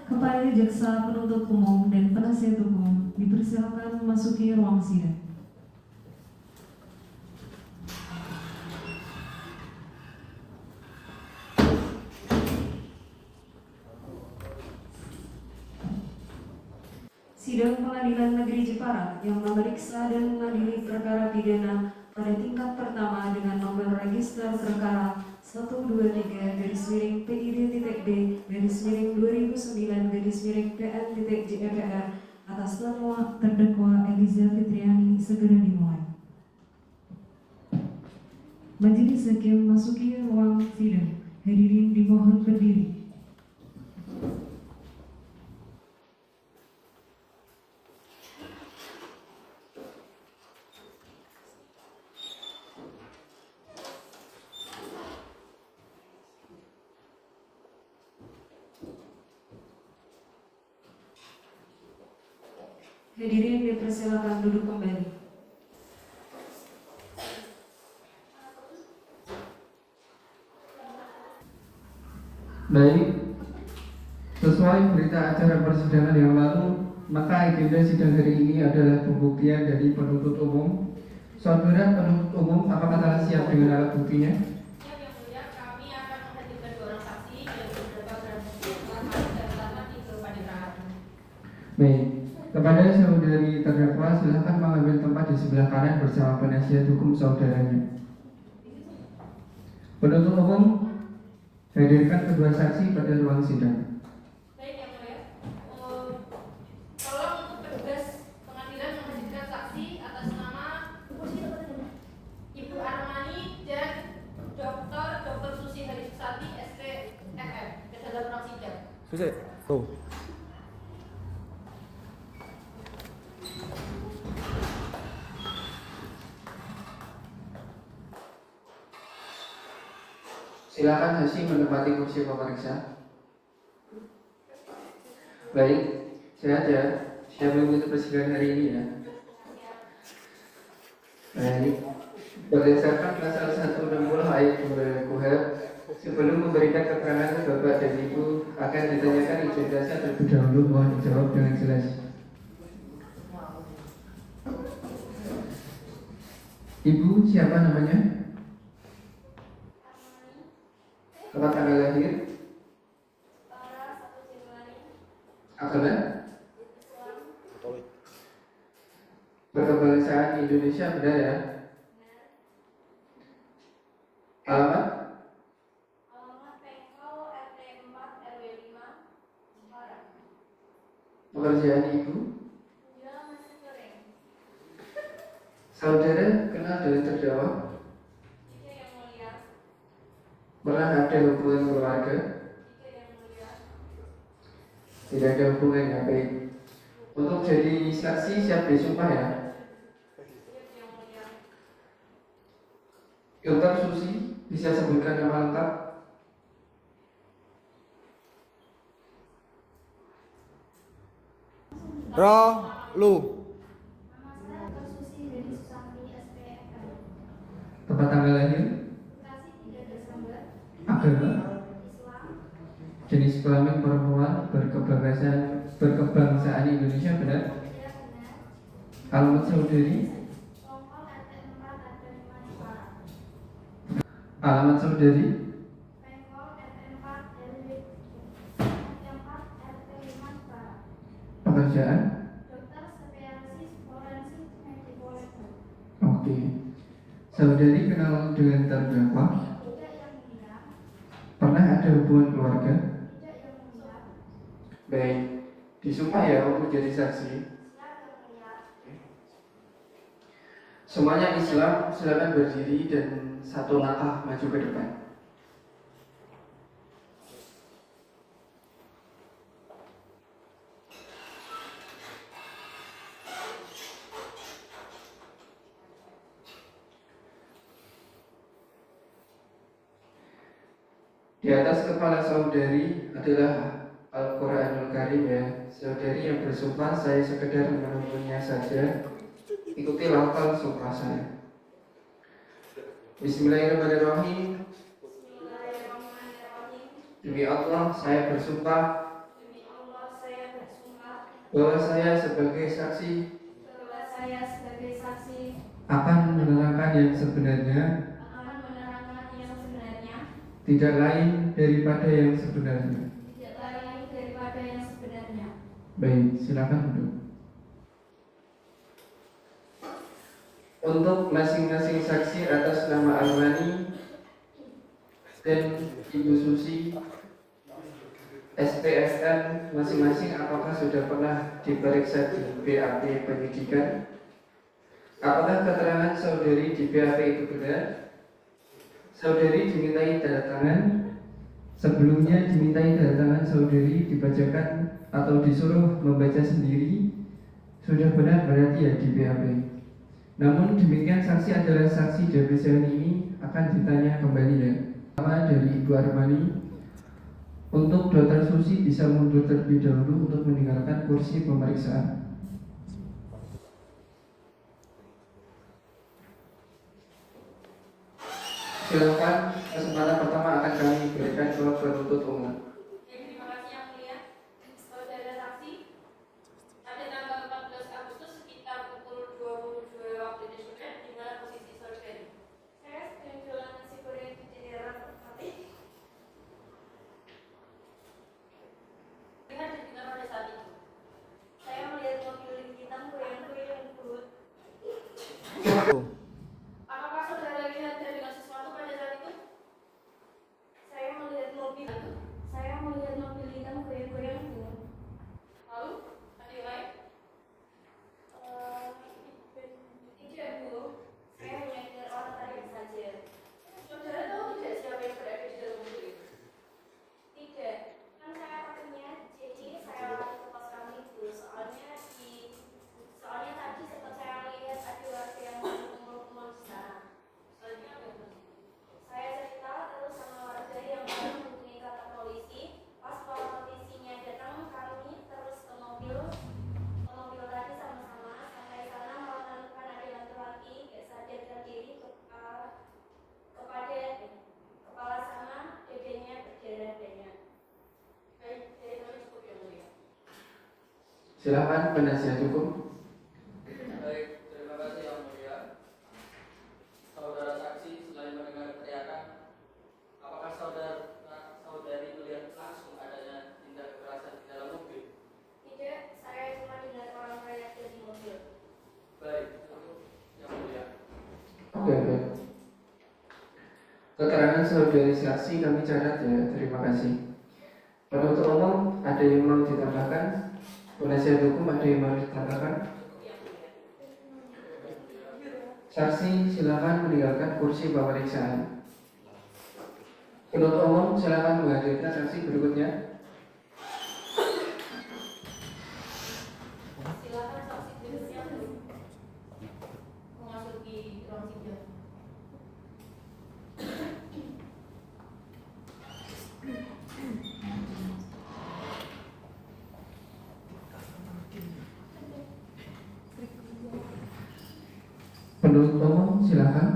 Speaker 1: Kepada jaksa penuntut umum dan penasihat hukum dipersilakan memasuki ruang sidang. Sidang Pengadilan Negeri Jepara yang memeriksa dan mengadili perkara pidana pada tingkat pertama dengan nomor register perkara 123-PID-B-2009-PN-JEPR atas nama terdakwa Eliza Fitriani segera dimulai. Majelis hakim masuki ruang sidang. Hadirin dimohon berdiri. Hadirin dipersilakan duduk kembali.
Speaker 2: Baik, sesuai berita acara persidangan yang lalu, maka agenda sidang hari ini adalah pembuktian dari penuntut umum. Saudara penuntut umum, apakah telah siap dengan alat buktinya?
Speaker 4: Ya, yang mulia, kami akan menghadirkan 2 orang saksi yang beberapa barang bukti dan pertama di Paditraan.
Speaker 2: Baik, kepada saudari terdakwa silakan mengambil tempat di sebelah kanan bersama penasihat hukum saudaranya. Penuntut umum, hadirkan kedua saksi pada ruang sidang.
Speaker 4: Baik, yang mulia. Tolong untuk petugas pengadilan menghadirkan saksi atas nama Ibu Armani dan Dr. Susi Harisati STFM ke dalam ruang sidang.
Speaker 7: Susi, tuh.
Speaker 2: Silakan saksi menempati kursi pemeriksa. Baik, sehat ya. Siap mengikuti persidangan hari ini ya. Baik, berdasarkan pasal 160 ayat 2 KUHP, sebelum memberikan keterangan Bapak dan Ibu akan ditanyakan ijazah terlebih dahulu, mohon dijawab dengan jelas. Ibu siapa namanya? Tempat tanggal lahir? Agama? Berkebangsaan Indonesia, benar ya? Alamat?
Speaker 3: Alamat Pengkol RT 4 RW 5 Jepara.
Speaker 2: Pekerjaan ibu?
Speaker 3: Jual nasi goreng.
Speaker 2: Saudara kenal dengan terdakwa?
Speaker 3: Jika yang mulia.
Speaker 2: Pernah ada hubungan keluarga?
Speaker 3: Jika yang mulia.
Speaker 2: Tidak ada hubungan ya, baik. Untuk jadi saksi siap disumpah ya?
Speaker 3: Jika yang mulia.
Speaker 2: Dr. Susi, bisa sebutkan nama lengkap?
Speaker 7: Lu.
Speaker 3: Nama saya Dr. Susi dari Susana.
Speaker 2: Tempat tanggal lahir,
Speaker 3: Bekasi 3 Desember,
Speaker 2: agama,
Speaker 3: Islam,
Speaker 2: jenis kelamin perempuan, berkebangsaan Indonesia benar,
Speaker 3: tidak benar,
Speaker 2: alamat saudari,
Speaker 3: Songkol RT 4 RT 5 Jepara,
Speaker 2: alamat saudari,
Speaker 3: Pengkol RT 4 RT 5 Jepara,
Speaker 2: pekerjaan.
Speaker 3: dokter spesialis forensik mediko-legal,
Speaker 2: Oke. Saudari kenal dengan terdakwa?
Speaker 3: tidak yang mulia,
Speaker 2: Pernah ada hubungan keluarga?
Speaker 3: tidak yang mulia,
Speaker 2: Baik. Disumpah ya untuk jadi saksi.
Speaker 3: siap yang mulia,
Speaker 2: Semuanya Islam, silakan berdiri dan satu langkah maju ke depan. Di atas kepala saudari adalah Al-Quranul Karim ya. Saudari yang bersumpah, saya sekedar menuntunnya saja. Ikuti lafal sumpah saya. Bismillahirrahmanirrahim.
Speaker 3: Bismillahirrahmanirrahim.
Speaker 2: Demi Allah, saya bersumpah
Speaker 3: Demi Allah saya bersumpah
Speaker 2: bahwa saya sebagai saksi
Speaker 3: bahwa saya sebagai saksi
Speaker 2: akan menerangkan yang sebenarnya,
Speaker 3: akan menerangkan yang sebenarnya,
Speaker 2: tidak lain daripada yang sebenarnya.
Speaker 3: tidak lain daripada yang sebenarnya.
Speaker 2: Baik, silakan duduk. Untuk masing-masing saksi atas nama Almani dan Ibu Susi SPSN masing-masing, apakah sudah pernah diperiksa di BAP penyidikan? Apakah keterangan saudari di BAP itu benar? Saudari dimintai tanda tangan. Sebelumnya dimintai tanda tangan saudari dibacakan atau disuruh membaca sendiri. Sudah benar berarti ya di BAP. Namun demikian, saksi adalah saksi DPCN ini akan ditanya kembali ya. Pertama dari Ibu Armani, untuk Dr. Susi bisa mundur terlebih dahulu untuk meninggalkan kursi pemeriksaan. Silakan, kesempatan pertama akan kami berikan ke penuntut umum.
Speaker 4: Terima kasih yang mulia. Saudara saksi, pada tanggal 14 Agustus sekitar pukul 22 waktu Indonesia, di mana posisi saudari?
Speaker 3: Saya sedang jualan nasi goreng di daerah Pertama.
Speaker 4: Lihat dan dengar pada saat itu.
Speaker 3: Saya melihat mobil hitam goyang-goyang bud.
Speaker 4: Apakah saudara lihat dan dengar sesuatu pada saat itu?
Speaker 3: Saya melihat mobil hitam goyang-goyang bud.
Speaker 4: Lalu, ada yang lain?
Speaker 3: Tidak bu, saya hanya dengar orang tadi saja.
Speaker 4: Saudara tahu tidak siapa yang berada di dalam mobil itu?
Speaker 3: Tidak, kan saya takutnya, jadi saya lari ke pos kami bu. Soalnya tadi sempat saya lihat ada warga yang berkumpul-kumpul di sana.
Speaker 4: Selanjutnya apa yang terjadi?
Speaker 3: Saya cerita terus sama warga yang baru menghubungi kantor polisi. Pas polisinya datang, kami terus ke mobil tadi sama-sama. Sampai sana malah menemukan ada laki-laki gak sadarkan diri kepada kepala sama dedenya berdarah banyak.
Speaker 4: Baik, dari kami cukup yang mulia.
Speaker 2: Silakan penasihat hukum.
Speaker 5: Baik, terima kasih yang mulia. Saudara saksi, selain mendengar teriakan, apakah saudari melihat langsung adanya tindak kekerasan di dalam mobil?
Speaker 3: Tidak, saya cuma dengar orang teriak dari mobil.
Speaker 5: Baik, untuk yang mulia.
Speaker 2: Oke. Keterangan saudari saksi kami catat ya, terima kasih. Penuntut umum ada yang mau ditambahkan? Penasihat hukum ada yang mau ditambahkan? Saksi silakan meninggalkan kursi pemeriksaan. Penuntut umum silakan menghadirkan saksi berikutnya.
Speaker 4: Silakan saksi berikutnya memasuki ruang sidang.
Speaker 2: Penuntut umum silakan.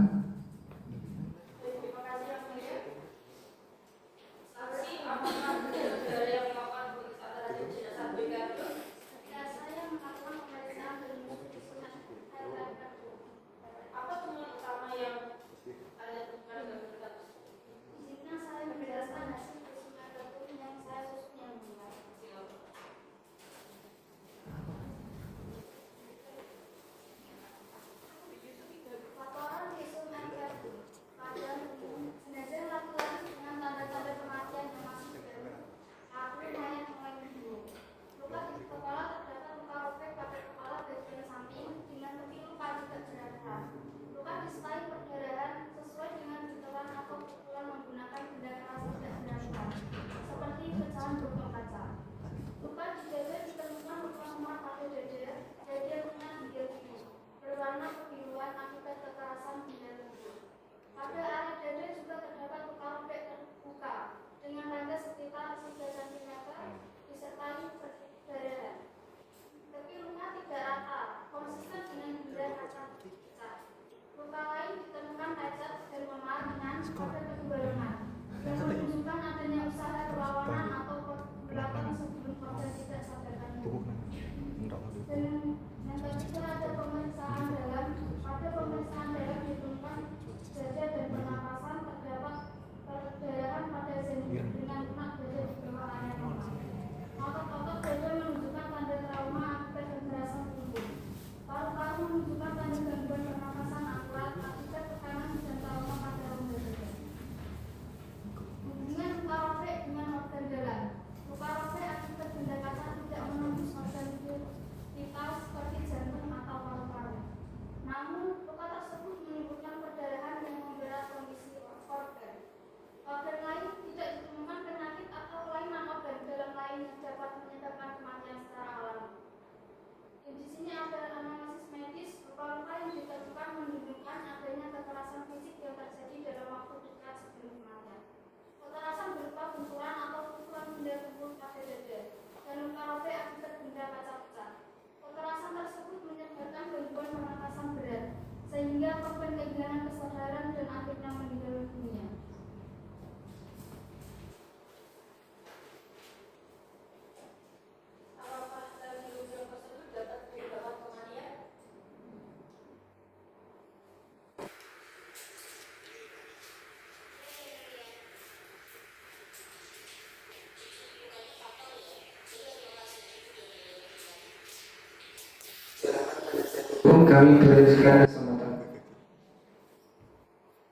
Speaker 2: kami berikan kesempatan.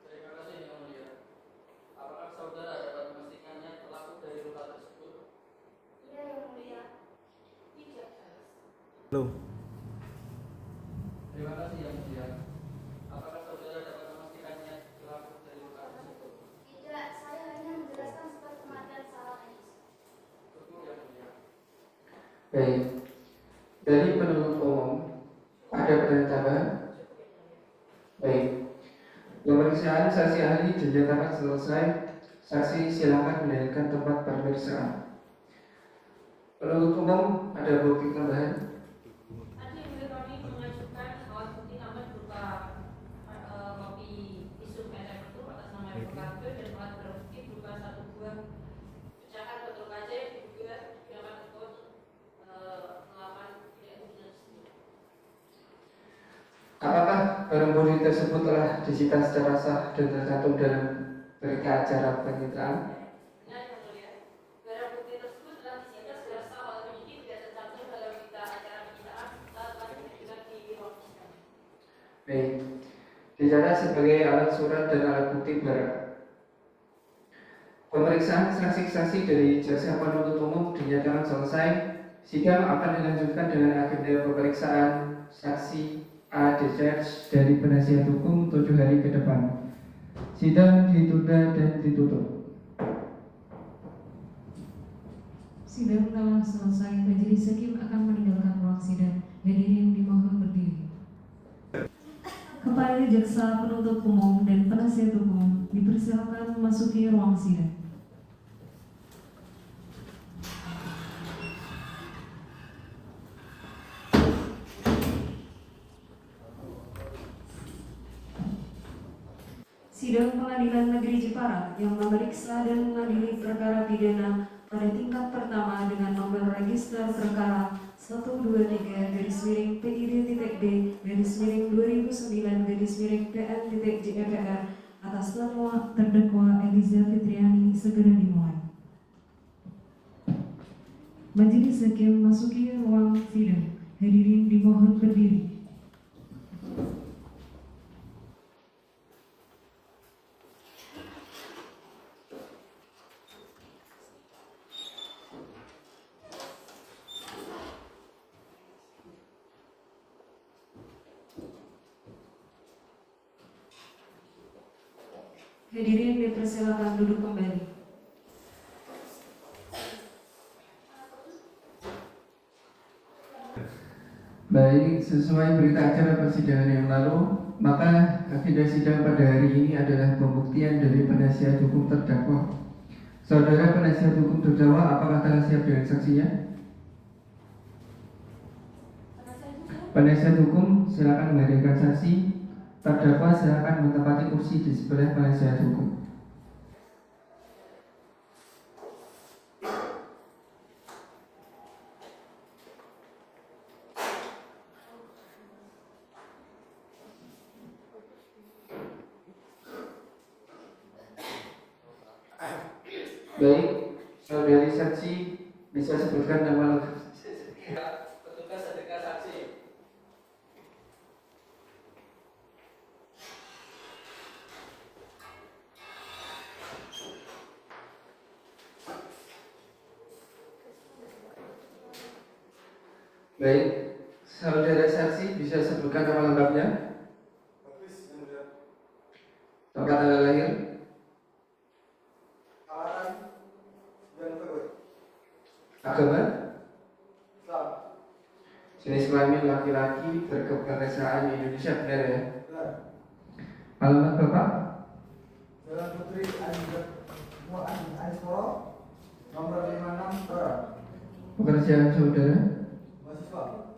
Speaker 5: Terima kasih Yang Mulia. Apakah saudara dapat memastikannya pelaku dari luka tersebut?
Speaker 3: Iya, Yang Mulia. Tidak.
Speaker 5: Terima kasih Yang Mulia. Apakah saudara dapat memastikannya pelaku dari luka tersebut?
Speaker 3: Tidak, saya hanya menjelaskan sebab kematian secara medis.
Speaker 5: Cukup Yang Mulia.
Speaker 2: Baik. Dari penuntut umum ada pertanyaan tambahan? Baik. Pemeriksaan saksi ahli dinyatakan selesai. Saksi silakan meninggalkan tempat pemeriksaan. Penuntut umum ada bukti tambahan?
Speaker 4: Tadi kami mengajukan alat bukti tambahan berupa kopi isu merek itu atas nama Avokato dan alat bukti berupa satu buah pecahan botol kaca yang diduga digunakan untuk melakukan tindak pidana tersebut.
Speaker 2: Apakah barang bukti tersebut telah disita secara sah dan tercantum dalam berita acara penyitaan?
Speaker 4: Benar Yang Mulia. Barang bukti tersebut telah disita secara sah oleh penyidik dan tercantum dalam berita acara penyitaan saat telah diajukan di ruang sidang.
Speaker 2: Baik. Dicatat sebagai alat surat dan alat bukti barang. Pemeriksaan saksi-saksi dari jaksa penuntut umum dinyatakan selesai. Sidang akan dilanjutkan dengan agenda pemeriksaan saksi A discharge dari penasihat hukum 7 hari ke depan. Sidang ditunda dan ditutup.
Speaker 1: Sidang telah selesai. Majelis hakim akan meninggalkan ruang sidang. Hadirin dimohon berdiri. Kepada jaksa penuntut umum dan penasihat hukum dipersilakan memasuki ruang sidang. Sidang Pengadilan Negeri Jepara yang memeriksa dan mengadili perkara pidana pada tingkat pertama dengan nomor register perkara 123-PID-PID-2009-PN-JEPR atas nama terdakwa Eliza Fitriani segera dimulai. Majelis hakim masuki ruang sidang. Hadirin dimohon berdiri. Hadirin dipersilakan duduk kembali.
Speaker 2: Baik, sesuai berita acara persidangan yang lalu, maka agenda sidang pada hari ini adalah pembuktian dari penasihat hukum terdakwa. Saudara penasihat hukum terdakwa, apakah telah siap dengan saksinya? Penasihat hukum, silakan menghadirkan saksi. Terdakwa silakan menempati kursi di sebelah penasihat hukum. Baik, saudari saksi bisa sebutkan nama lengkap.
Speaker 5: Petugas hadirkan saksi.
Speaker 2: Baik, saudara saksi bisa sebutkan nama lengkapnya? Tempat tanggal lahir? Agama? Jenis kelamin laki-laki, berkebangsaan Indonesia, benar ya? Alamat Bapak?
Speaker 7: Jalan Putri Aisporo nomor 56 Tora.
Speaker 2: Pekerjaan saudara?
Speaker 7: Mahasiswa.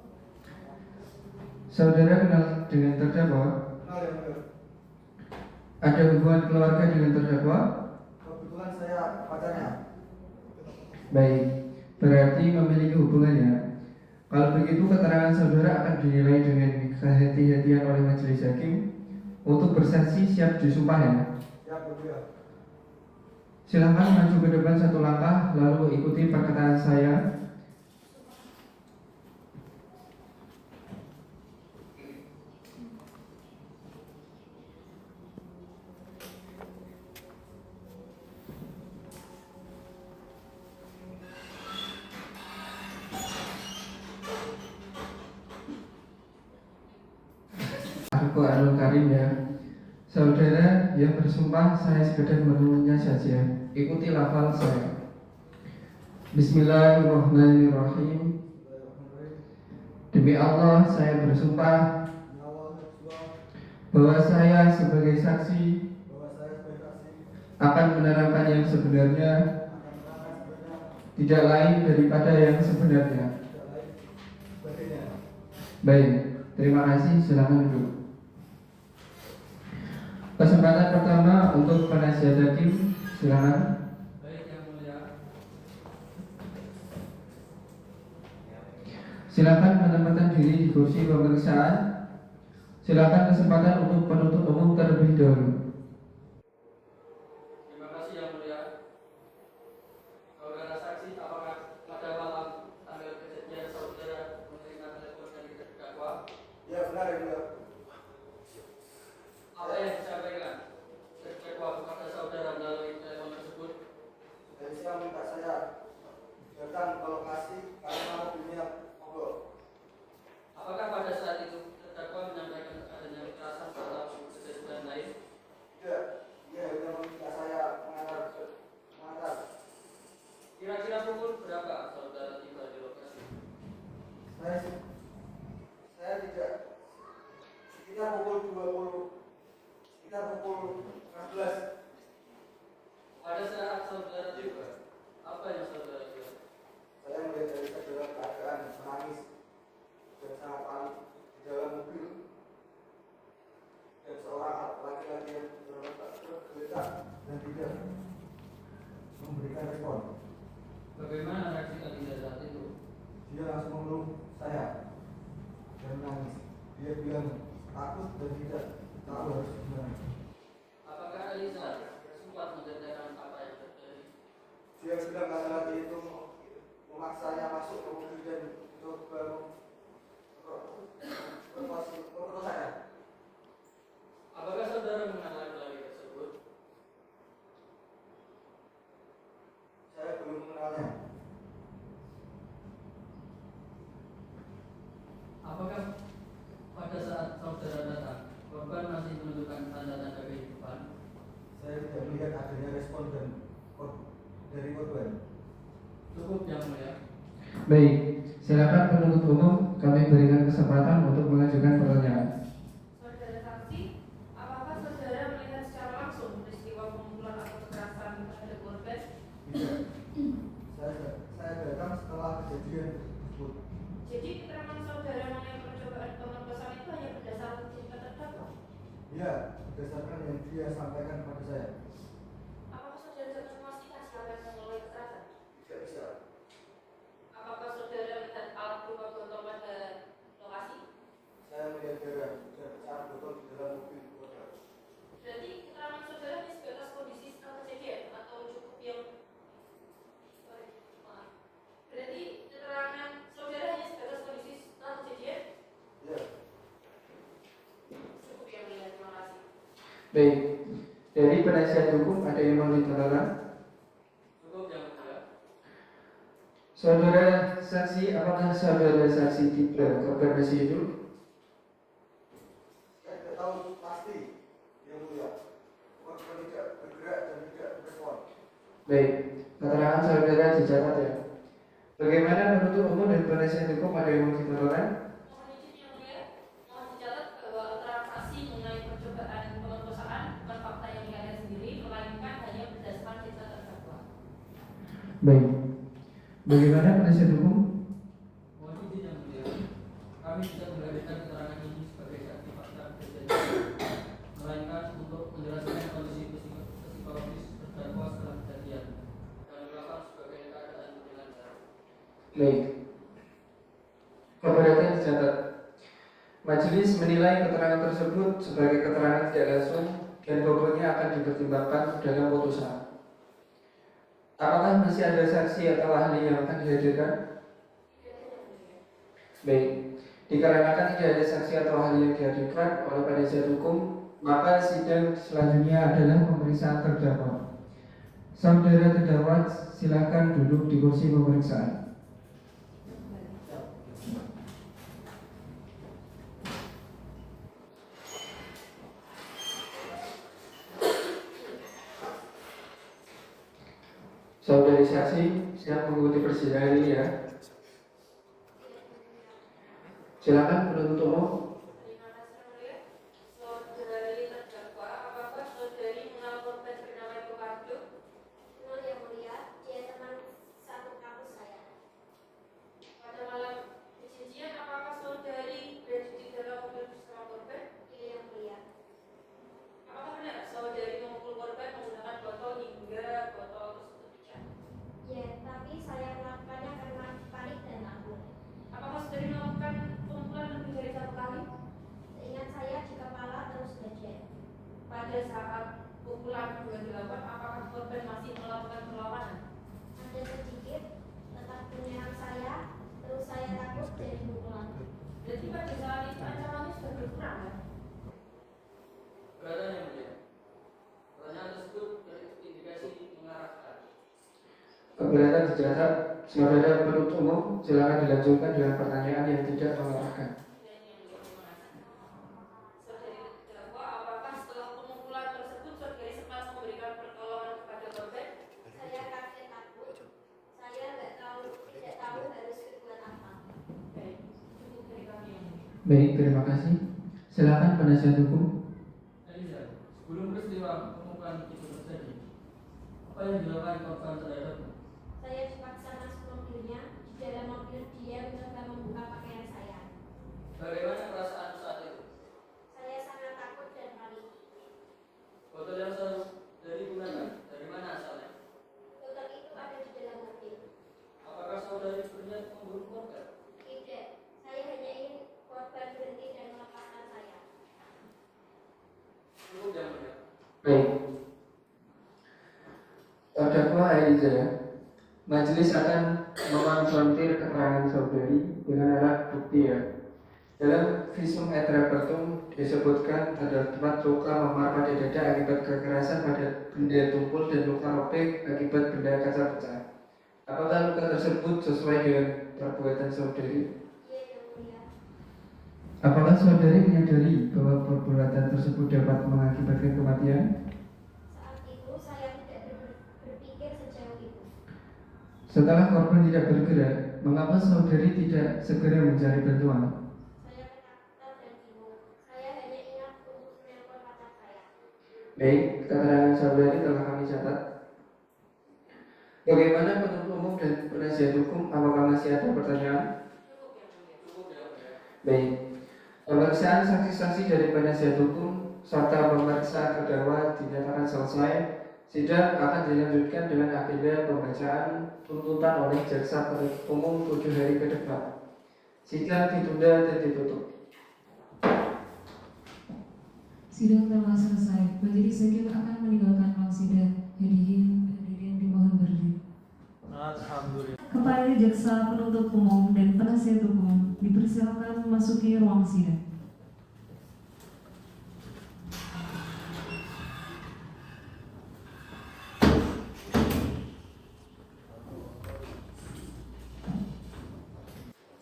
Speaker 2: Saudara kenal dengan terdakwa?
Speaker 7: Kenal ya benar.
Speaker 2: Ada hubungan keluarga dengan terdakwa?
Speaker 7: Kebetulan saya pacarnya.
Speaker 2: Baik, berarti memiliki hubungan ya. Kalau begitu keterangan saudara akan dinilai dengan kehati-hatian oleh majelis hakim untuk bersaksi siap disumpah ya.
Speaker 7: Siap betul.
Speaker 2: Silakan maju ke depan satu langkah lalu ikuti perkataan saya. Al-Quranul Karim ya. Saudara yang bersumpah saya sekedar menunya saja. Ikuti lafal saya. Bismillahirrahmanirrahim. Demi Allah saya bersumpah bahwa saya sebagai saksi akan menerangkan yang sebenarnya, tidak lain daripada yang sebenarnya. Baik, terima kasih. Silakan duduk. Kesempatan pertama untuk penasihat hakim, silakan.
Speaker 5: Baik, yang mulia.
Speaker 2: Silakan menempatkan diri di kursi pemeriksaan. Silakan kesempatan untuk penuntut umum terlebih dahulu.
Speaker 5: Terima kasih yang mulia. Saudara saksi, apakah pada malam tanggal kejadian saudara menerima telepon dari terdakwa?
Speaker 7: Ya benar ya mulia.
Speaker 5: Apa yang disampaikan terdakwa kepada saudara melalui telepon tersebut?
Speaker 7: Dari siang minta saya datang ke lokasi karena mobilnya mogok.
Speaker 5: Apakah pada saat itu terdakwa menyampaikan adanya kekerasan atau kejadian lain?
Speaker 7: Tidak, dia hanya meminta saya mengantar.
Speaker 5: Kira-kira pukul berapa saudara tiba di lokasi?
Speaker 7: Saya tidak. Sekitar pukul 15.
Speaker 5: Pada saat saudara tiba, apa yang saudara lihat?
Speaker 7: Saya melihat dari saudara keadaan menangis dan sangat panik di dalam mobil, dan seorang laki-laki yang tergeletak dan tidak memberikan respon.
Speaker 5: Bagaimana reaksi Adinda saat itu?
Speaker 7: Dia langsung memeluk saya dan menangis. Dia bilang takut dan tidak tahu harus gimana.
Speaker 5: Apakah Elisa sempat menceritakan apa yang terjadi?
Speaker 7: Dia bilang laki-laki itu memaksanya masuk ke mobil dan coba memperkosa saya.
Speaker 5: Apakah saudara mengenal laki-laki tersebut?
Speaker 7: Saya belum mengenalnya.
Speaker 5: Apakah pada saat saudara datang, korban masih menunjukkan tanda-tanda kehidupan?
Speaker 7: Saya tidak melihat adanya respon dari korban.
Speaker 5: Cukup yang mulia.
Speaker 2: Baik, silakan penuntut umum, kami berikan kesempatan untuk mengajukan pertanyaan.
Speaker 4: Saudara saksi, apakah saudara melihat secara langsung peristiwa pemukulan atau kekerasan terhadap korban?
Speaker 7: Tidak. Saya datang setelah kejadian tersebut.
Speaker 4: Jadi keterangan saudara mengenai percobaan pemerkosaan itu hanya berdasarkan cerita terdakwa?
Speaker 7: Ya, berdasarkan yang dia sampaikan kepada saya.
Speaker 3: Apakah saudara dapat memastikan siapa yang memulai kekerasan?
Speaker 7: Tidak bisa.
Speaker 4: Apakah saudara melihat alat berupa botol pada lokasi?
Speaker 7: Saya melihat darah dan pecahan botol di dalam mobil korban.
Speaker 4: Berarti keterangan saudara hanya sebatas kondisi setelah kejadian atau cukup yang berarti keterangan saudara hanya sebatas kondisi setelah kejadian?
Speaker 7: Ya.
Speaker 4: Cukup yang melihat, terima kasih.
Speaker 2: Baik, dari penasihat hukum ada yang mau ditolak?
Speaker 5: Cukup yang mulia.
Speaker 2: Saudara saksi, apakah saudara saksi tipe korban masih hidup?
Speaker 7: Saya tidak tahu pasti yang mulia. Korban tidak bergerak dan tidak berespon.
Speaker 2: Baik, keterangan saudara dicatat ya. Bagaimana penuntut umum dan penasihat hukum ada yang mau ditolak?
Speaker 4: Mohon izin yang mulia, mohon dicatat bahwa keterangan saksi mengenai percobaan pemerkosaan bukan fakta yang dikatakan sendiri, melainkan hanya berdasarkan cerita terdakwa.
Speaker 2: Baik, bagaimana penasihat hukum?
Speaker 5: Mohon izin yang mulia. Kami tidak menghadirkan keterangan ini sebagai saksi fakta kejadian, melainkan untuk menjelaskan kondisi psikologis terdakwa setelah kejadian dan melakukan sebagai keadaan dengan cara.
Speaker 2: Baik, keberatan dicatat. Majelis menilai keterangan tersebut sebagai keterangan tidak langsung dan bobotnya akan dipertimbangkan dalam putusan. Apakah masih ada saksi atau ahli yang akan dihadirkan? Baik, dikarenakan tidak ada saksi atau ahli yang dihadirkan oleh penasihat hukum, maka sidang selanjutnya adalah pemeriksaan terdakwa. Saudara terdakwa silakan duduk di kursi pemeriksaan. Saudari saksi siap mengikuti persidangan ini ya. Silakan penuntut umum.
Speaker 4: Terima kasih mulia. Saudari terdakwa, apakah saudari mengenal korban bernama Ibu Kardo?
Speaker 3: Betul yang mulia, dia teman satu kampus saya.
Speaker 4: Pada malam kejadian, apakah saudari berada di dalam mobil bersama korban?
Speaker 3: Iya yang mulia.
Speaker 4: Apakah benar saudari memukul korban menggunakan botol hingga botol tersebut pecah?
Speaker 3: Ya, tapi saya melakukannya karena panik dan takut.
Speaker 4: Apakah saudari melakukan pemukulan lebih dari satu kali?
Speaker 3: Seingat saya di kepala terus dada.
Speaker 4: Pada saat pukulan kedua dilakukan, apakah korban masih melakukan perlawanan?
Speaker 3: Ada sedikit, tetap menyerang saya, terus saya takut dari pukulan.
Speaker 4: Berarti pada saat itu ancamannya sudah berkurang kan?
Speaker 5: Keberatan yang mulia. Pertanyaan tersebut terindikasi mengarahkan.
Speaker 2: Keberatan dicatat. Saudara penuntut umum silakan dilanjutkan dengan pertanyaan yang tidak mengarahkan.
Speaker 4: Saudari terdakwa, apakah setelah pemukulan tersebut saudari sempat memberikan pertolongan kepada korban?
Speaker 3: Saya kaget takut. Saya tidak tahu harus berbuat apa.
Speaker 4: Baik, cukup dari kami yang mulia.
Speaker 2: Baik, terima kasih. Silakan penasihat hukum.
Speaker 5: Eliza, sebelum peristiwa pemukulan itu terjadi, apa yang dilakukan korban terhadapmu?
Speaker 3: Saya dipaksa masuk mobilnya. Di dalam mobil dia mencoba membuka pakaian saya.
Speaker 5: Bagaimana perasaan saat itu?
Speaker 3: Saya sangat takut dan panik.
Speaker 5: Botol yang saudari gunakan dari mana asalnya?
Speaker 3: Botol itu ada di dalam mobil.
Speaker 5: Apakah saudari berniat membunuh korban?
Speaker 3: Tidak, saya hanya ingin korban berhenti dan melepaskan saya.
Speaker 5: Cukup yang mulia.
Speaker 2: Baik. Terdakwa Eliza, majelis akan mengonfrontir keterangan saudari dengan alat bukti ya. Dalam visum et repertum disebutkan terdapat luka memar pada dada akibat kekerasan pada benda tumpul dan luka robek akibat benda kaca pecah. Apakah luka tersebut sesuai dengan perbuatan saudari?
Speaker 3: Iya yang mulia.
Speaker 2: Apakah saudari menyadari bahwa perbuatan tersebut dapat mengakibatkan kematian?
Speaker 3: Saat itu saya tidak berpikir sejauh itu.
Speaker 2: Setelah korban tidak bergerak, mengapa saudari tidak segera mencari bantuan?
Speaker 3: Saya ketakutan dan bingung. Saya hanya ingat untuk menelpon pacar saya.
Speaker 2: Baik, keterangan saudari telah kami catat. Bagaimana penuntut umum dan penasihat hukum? Apakah masih ada pertanyaan?
Speaker 5: Cukup yang mulia.
Speaker 2: Baik, pemeriksaan saksi-saksi dari penasihat hukum serta pemeriksa terdakwa dinyatakan selesai. Sidang akan dilanjutkan dengan agenda pembacaan tuntutan oleh jaksa penuntut umum 7 hari ke depan. Sidang ditunda dan ditutup.
Speaker 1: Sidang telah selesai. Majelis hakim akan meninggalkan ruang sidang. Hadirin dimohon berdiri.
Speaker 7: Alhamdulillah.
Speaker 1: Kepada jaksa penuntut umum dan penasihat hukum dipersilakan memasuki ruang sidang.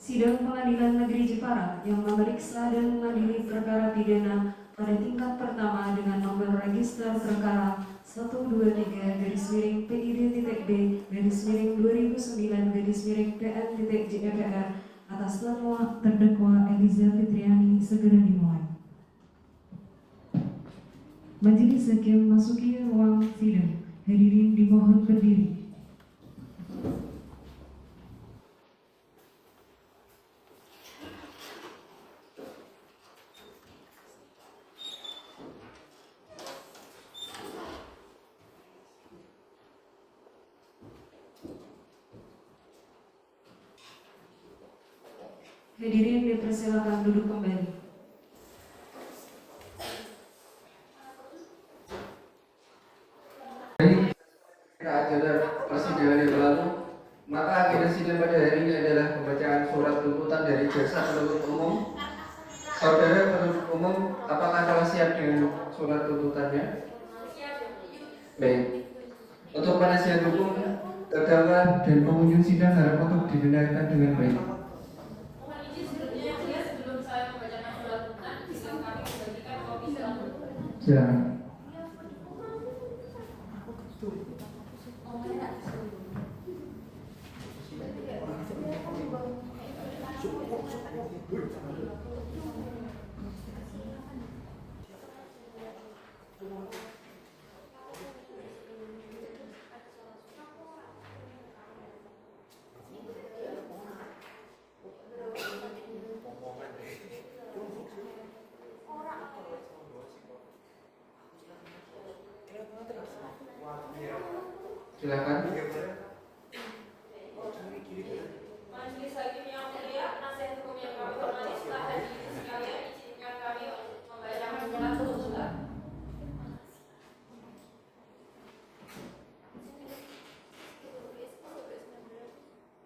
Speaker 1: Sidang Pengadilan Negeri Jepara yang memeriksa dan mengadili perkara pidana pada tingkat pertama dengan nomor register perkara 123-PID-B-2009-PN-JEPR atas terdakwa Eliza Fitriani segera dimulai. Majelis hakim masuki ruang sidang. Hadirin dimohon berdiri. Hadirin dipersilakan duduk kembali.
Speaker 2: Acara persidangan yang lalu, maka agenda sidang pada hari ini adalah pembacaan surat tuntutan dari jaksa penuntut umum. Saudara penuntut umum, apakah telah siap dengan surat tuntutannya? Baik. Untuk penasihat hukum, terdakwa dan pengunjung sidang harap untuk didengarkan dengan baik.
Speaker 4: Mohon izin sebelumnya yang mulia, sebelum saya membacakan surat tuntutan, bisa kami membagikan kopi surat tuntutan.
Speaker 2: Silakan.
Speaker 4: Oh,
Speaker 2: Silakan.
Speaker 4: Majelis Hakim yang mulia, penasihat hukum yang kami hormati, setelah hadirin sekalian, izinkan kami untuk membacakan surat tuntutan.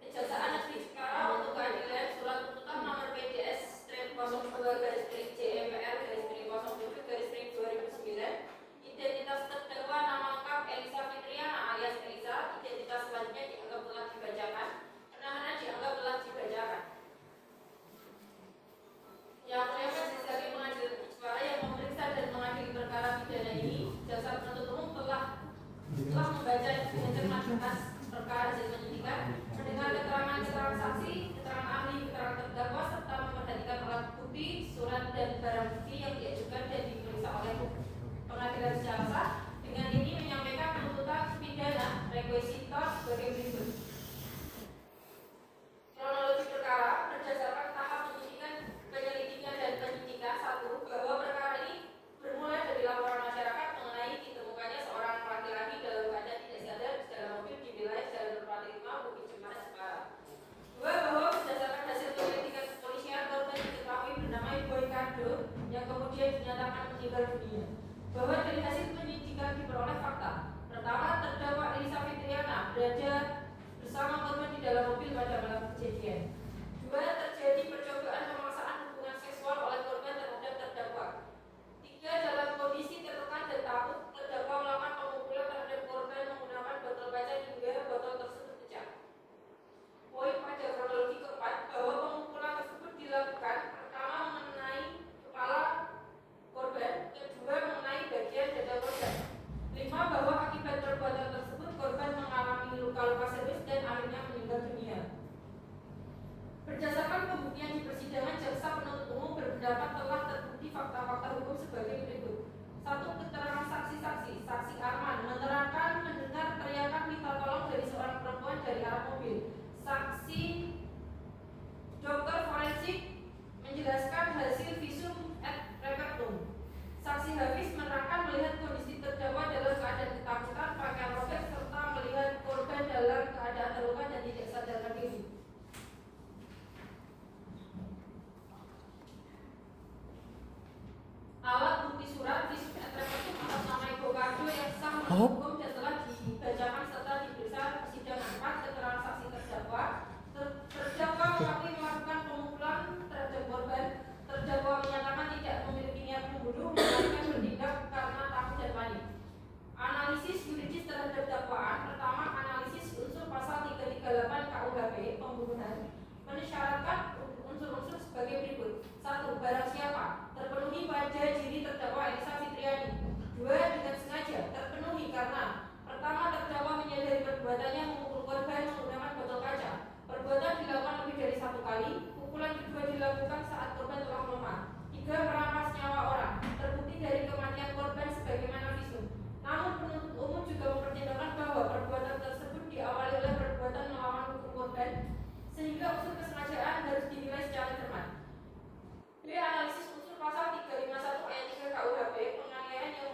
Speaker 4: Kejaksaan Negeri Cikarang untuk keadilan surat tuntutan nomor PDS-02-JMPR-07-2009. Identitas terdakwa nama lengkap Elisa Fitriana alias Elisa. Identitas selanjutnya dianggap telah dibacakan. Penahanan dianggap telah dibacakan. Yang mulia Majelis Hakim Pengadilan Negeri Cikarang yang memeriksa dan mengadili perkara pidana ini, jaksa penuntut umum telah membaca dengan cermat berkas perkara hasil penyidikan, mendengar keterangan saksi, keterangan ahli, keterangan terdakwa, serta memperhatikan alat bukti, surat dan barang bukti yang diajukan dan diperiksa oleh pengadilan secara sah. Dengan ini menyampaikan tuntutan pidana rekuisitor sebagai berikut. Kronologi perkara berdasarkan tahap penyelidikan dan penyidikan. 1. Bahwa perkara ini bermula dari laporan masyarakat mengenai ditemukannya seorang laki-laki dalam keadaan tidak sadar di dalam mobil di wilayah Jalan Perpati 5, Bukit Cemara, Cikarang. 2. Bahwa berdasarkan hasil penyelidikan kepolisian, korban diketahui bernama Ibu Ricardo yang kemudian dinyatakan meninggal dunia. Bahwa dari hasil penyidikan diperoleh fakta. Pertama, terdakwa Elisa Fitriana berada bersama korban di dalam mobil pada malam kejadian. 2. Terjadi percobaan pemaksaan hubungan seksual oleh korban terhadap terdakwa. 3. Dalam kondisi tertekan dan takut, terdakwa melakukan pemukulan terhadap korban menggunakan botol kaca hingga botol tersebut pecah. Poin pada kronologi keempat, bahwa pemukulan tersebut dilakukan pertama mengenai kepala korban, kedua mengenai bagian dada korban. 5. Bahwa akibat perbuatan tersebut korban mengalami luka-luka serius dan akhirnya meninggal dunia. Berdasarkan pembuktian di persidangan, jaksa penuntut umum berpendapat telah terbukti fakta-fakta hukum sebagai berikut. 1. Keterangan saksi-saksi. Saksi Arman menerangkan mendengar teriakan minta tolong dari seorang perempuan dari arah mobil. Saksi dokter forensik menjelaskan hasil visum et repertum. Saksi Hafiz menerangkan melihat kondisi terdakwa dalam keadaan ketakutan, pakaian robek, serta melihat korban dalam keadaan terluka dan tidak sadarkan diri. Alat bukti surat visum et repertum atas nama Ibu Ricardo yang sah menurut hukum dan telah dibacakan serta diperiksa persidangan. 4. Keterangan saksi terdakwa. Terdakwa mengakui melakukan pemukulan terhadap korban. Terdakwa menyatakan tidak memiliki niat membunuh, melainkan bertindak karena takut dan panik. Analisis yuridis terhadap dakwaan. Pertama, analisis unsur pasal 338 KUHP pembunuhan mensyaratkan unsur-unsur sebagai berikut. 1. Barang siapa? Terpenuhi pada diri terdakwa Elisa Fitriani. 2. Dengan sengaja. Terpenuhi karena pertama, terdakwa menyadari perbuatannya memukul korban menggunakan botol kaca. Perbuatan dilakukan lebih dari 1 kali. Pukulan kedua dilakukan saat korban telah melemah. 3. Merampas nyawa orang. Terbukti dari kematian korban sebagaimana visum. Namun penuntut umum juga mempertimbangkan bahwa perbuatan tersebut diawali oleh perbuatan melawan hukum korban, sehingga unsur kesengajaan harus dinilai secara cermat. B. Analisis unsur pasal 351 ayat 3 KUHP penganiayaan yang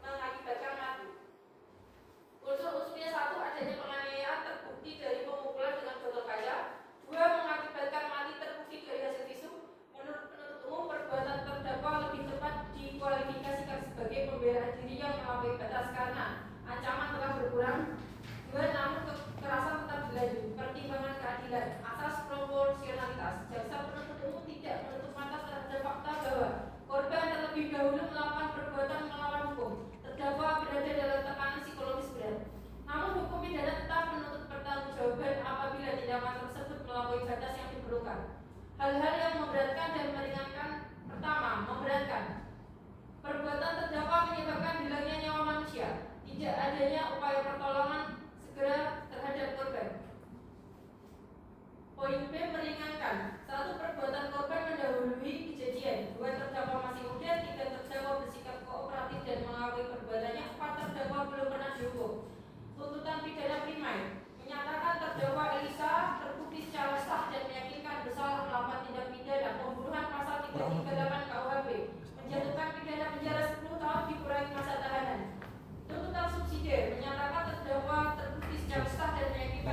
Speaker 4: mengakibatkan mati. Unsur-unsurnya: 1. Adanya penganiayaan terbukti dari pemukulan dengan botol kaca. 2. Mengakibatkan mati terbukti dari hasil visum. Menurut penuntut umum, perbuatan terdakwa lebih tepat dikualifikasikan sebagai pembelaan diri yang melampaui batas karena ancaman telah berkurang. 2. Namun kekerasan tetap dilanjut. Pertimbangan keadilan. Asas proporsionalitas. Jaksa penuntut umum tidak menutup mata terhadap fakta bahwa korban terlebih dahulu melakukan perbuatan melawan hukum. Terdakwa berada dalam tekanan psikologis berat. Namun hukum pidana tetap menuntut pertanggungjawaban apabila tindakan tersebut melampaui batas yang diperlukan. Hal-hal yang memberatkan dan meringankan. Pertama, memberatkan. Perbuatan terdakwa menyebabkan hilangnya nyawa manusia. Tidak adanya upaya pertolongan segera terhadap korban. Poin B, meringankan. 1. Perbuatan korban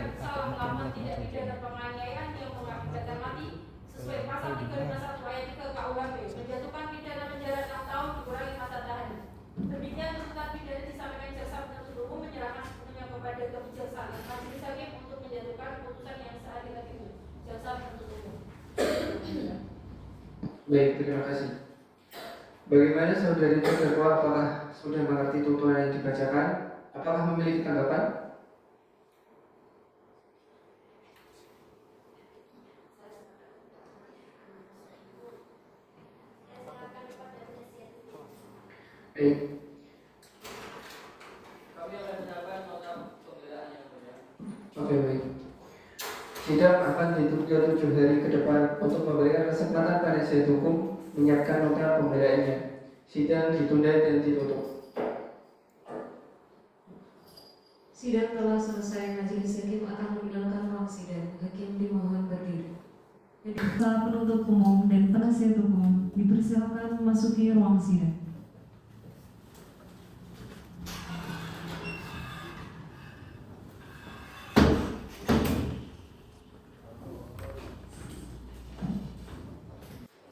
Speaker 4: bersalah melakukan tindak pidana penganiayaan yang mengakibatkan mati sesuai pasal 351 ayat 3 KUHP, menjatuhkan pidana penjara 6 tahun dikurangi masa tahanan. Demikian tuntutan pidana disampaikan jaksa penuntut umum menyerahkan sepenuhnya kepada kebijaksanaan majelis hakim untuk menjatuhkan putusan yang seadil-adilnya. Jaksa penuntut umum.
Speaker 2: Baik, terima kasih. Bagaimana saudari terdakwa, apakah sudah mengerti tuntutan yang dibacakan? Apakah memiliki tanggapan? Baik.
Speaker 5: Kami akan menyiapkan nota pembelaan yang mulia.
Speaker 2: Oke, baik. Sidang akan ditunda 7 hari ke depan untuk memberikan kesempatan penasihat hukum menyiapkan nota pembelaannya. Sidang ditunda dan ditutup.
Speaker 1: Sidang telah selesai. Majelis hakim akan meninggalkan ruang sidang. Hakim dimohon berdiri. Jaksa penuntut umum dan penasihat hukum dipersilakan memasuki ruang sidang.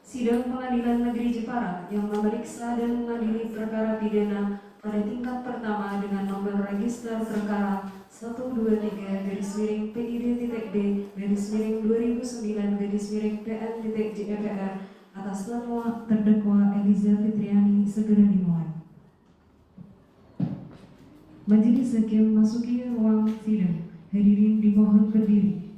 Speaker 1: Sidang Pengadilan Negeri Jepara yang memeriksa dan mengadili perkara pidana pada tingkat pertama dengan nomor register perkara 123-PID-DD-2009-PN-JFR atas nama terdakwa Eliza Fitriani segera dimohon. Majelis hakim masuki ruang sidang. Hadirin dimohon berdiri.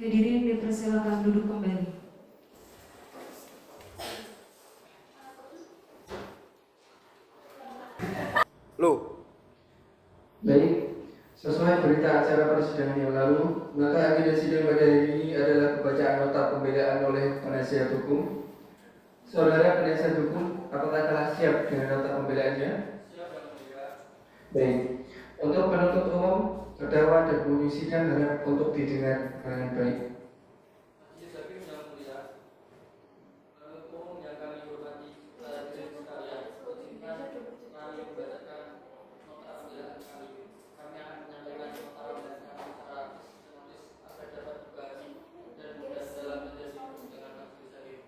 Speaker 1: Hadirin dipersilakan duduk kembali.
Speaker 7: Loh,
Speaker 2: Baik, sesuai berita acara persidangan yang lalu, maka agenda sidang pada hari ini adalah pembacaan nota pembelaan oleh penasihat hukum. Saudara penasihat hukum, apakah telah siap dengan nota pembelaannya?
Speaker 5: Siap yang mulia.
Speaker 2: Baik, untuk penuntut umum, terdakwa dan penghuni sidang harap untuk didengar dengan baik.
Speaker 5: Majelis hakim yang mulia. Penuntut umum yang kami hormati, para hadirin sekalian, izinkan kami membacakan nota pembelaan kami. Kami akan menyampaikan nota pembelaan kami secara sistematis agar dapat dibahas dan mudah dalam menjadi dengan majelis hakim.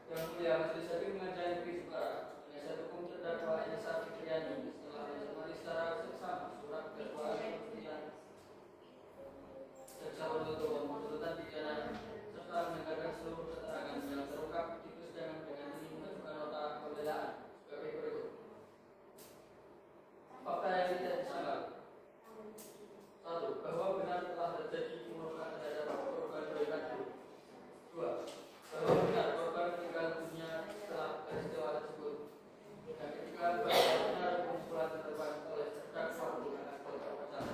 Speaker 5: Yang mulia, majelis hakim pengadilan negeri Jepara, penasihat hukum terdakwa Eliza Fitriani setelah mencermati secara seksama surat dakwaan pembuktian jaksa penuntut umum tuntutan pidana serta mendengarkan seluruh keterangan yang terungkap di persidangan dengan ini mengajukan nota pembelaan sebagai berikut. Fakta yang tidak disangkal. 1. Bahwa benar telah terjadi pembunuhan terhadap korban Roy Kadru. 2. Bahwa benar korban meninggal dunia setelah peristiwa tersebut. Dan ketiga, bahwa benar pengumpulan dilakukan oleh terdakwa menggunakan pokok perkara.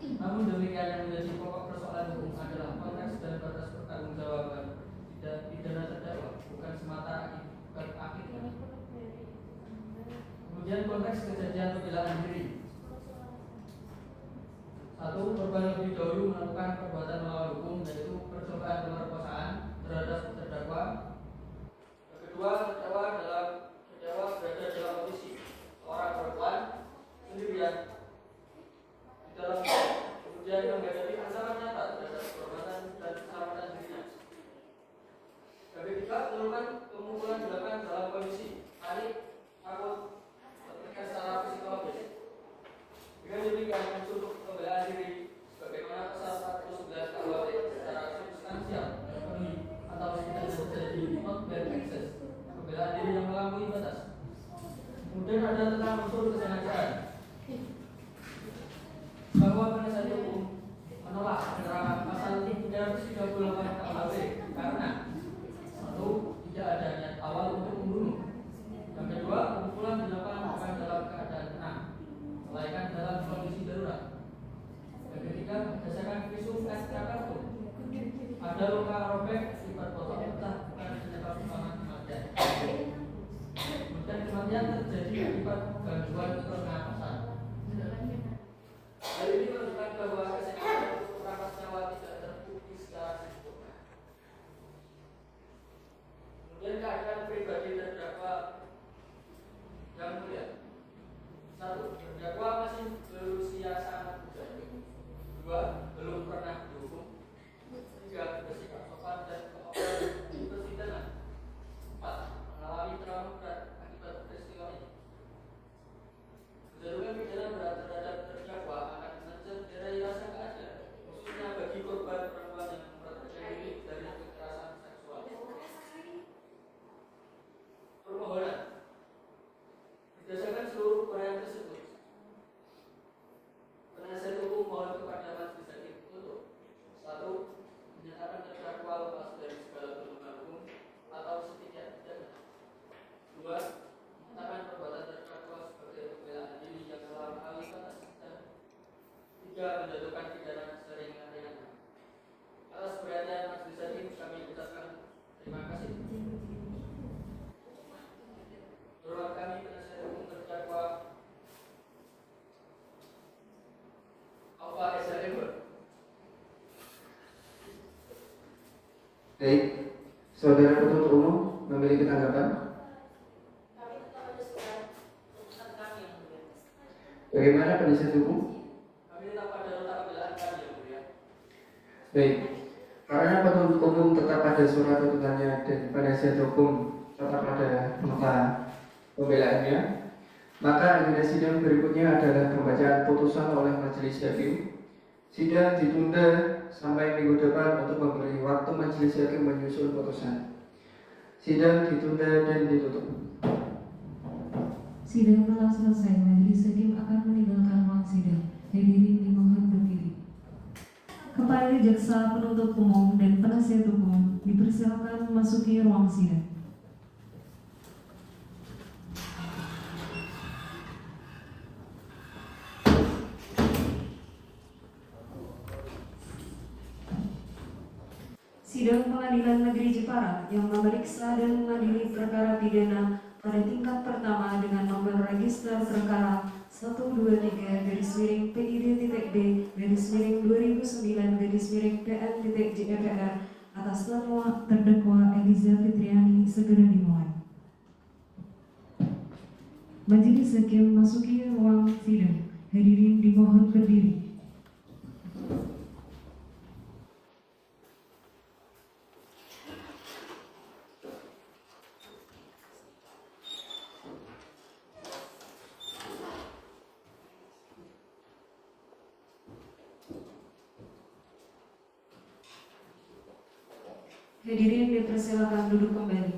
Speaker 5: Namun demikian yang menjadi pokok persoalan hukum adalah konteks dan batas pertanggungjawaban tidak pidana terdakwa, bukan semata akibat akibat. Kemudian konteks kejadian pembelaan diri. 1. Korban lebih dahulu melakukan perbuatan melawan hukum, yaitu percobaan pemerkosaan terhadap terdakwa. Yang kedua, terdakwa berada dalam posisi seorang perempuan sendirian di dalam rumah, kemudian menghadapi ancaman nyata terhadap kehormatan dan keselamatan dirinya. Yang ketiga, pemukulan dilakukan dalam kondisi panik, takut, tertekan secara psikologis. Dengan demikian, untuk pembelaan diri sebagaimana pasal 111 KUHP secara substansial terpenuhi atau setidaknya terjadi not bad access, pembelaan diri yang melampaui batas. Kemudian ada tentang unsur kesengajaan, bahwa penasihat hukum menolak penerapan pasal 338 KUHP karena 1. Tidak ada niat awal untuk membunuh. Yang kedua, pemukulan dilakukan bukan dalam keadaan tenang, melainkan dalam kondisi darurat. Yang ketiga, berdasarkan visum et repertum, Pada luka robek akibat potong pecah bukan penyebab utama kematian. Kemudian kematian terjadi akibat gangguan pernapasan. Hal ini menunjukkan bahwa kesehatan untuk perampas nyawa tidak terbukti secara sempurna. Kemudian keadaan pribadi terdakwa yang mulia. 1. Terdakwa masih berusia sangat muda. 2. Belum pernah dihukum. 3. Bersikap sopan dan kooperatif di persidangan. 4. Mengalami trauma berat akibat peristiwa ini. Kecenderungan pidana berat terhadap terdakwa akan mencederai rasa keadilan, khususnya bagi korban perempuan yang mempertahankan diri dari kekerasan seksual. Permohonan. Berdasarkan seluruh upaya tersebut, penasihat hukum mohon kepada majelis hakim untuk 1. Menyatakan terdakwa lepas dari segala tuntutan hukum atau setidak-tidaknya. 2. Menyatakan perbuatan terdakwa sebagai pembelaan diri yang dalam kali batas. 3. Menjatuhkan pidana seringan-ringannya. Atas perhatian majelis hakim kami ucapkan terima kasih. Hormat kami penasihat hukum terdakwa Alfa SRM.
Speaker 2: Baik, saudara penuntut umum memiliki tanggapan?
Speaker 3: Kami tetap bersuara tuntutan kami yang mulia.
Speaker 2: Bagaimana penasihat hukum?
Speaker 5: Kami tetap pada nota pembelaan kami yang mulia.
Speaker 2: Baik, karena penuntut umum tetap pada surat tuntutannya dan penasihat hukum tetap pada nota pembelaannya, maka agenda sidang berikutnya adalah pembacaan putusan oleh majelis hakim. Sidang ditunda sampai minggu depan untuk memberi waktu majelis hakim menyusun putusan. Sidang ditunda dan ditutup.
Speaker 1: Sidang telah selesai. Majelis hakim akan meninggalkan ruang sidang. Hadirin dimohon berdiri. Kepada jaksa penuntut umum dan penasihat hukum dipersilakan memasuki ruang sidang. Sidang Pengadilan Negeri Jepara yang memeriksa dan mengadili perkara pidana pada tingkat pertama dengan nomor register perkara 123-PID-B-2009-PN-JEPR atas nama terdakwa Eliza Fitriani segera dimulai. Majelis hakim memasuki ruang sidang. Hadirin dimohon berdiri. Hadirin dipersilakan duduk kembali.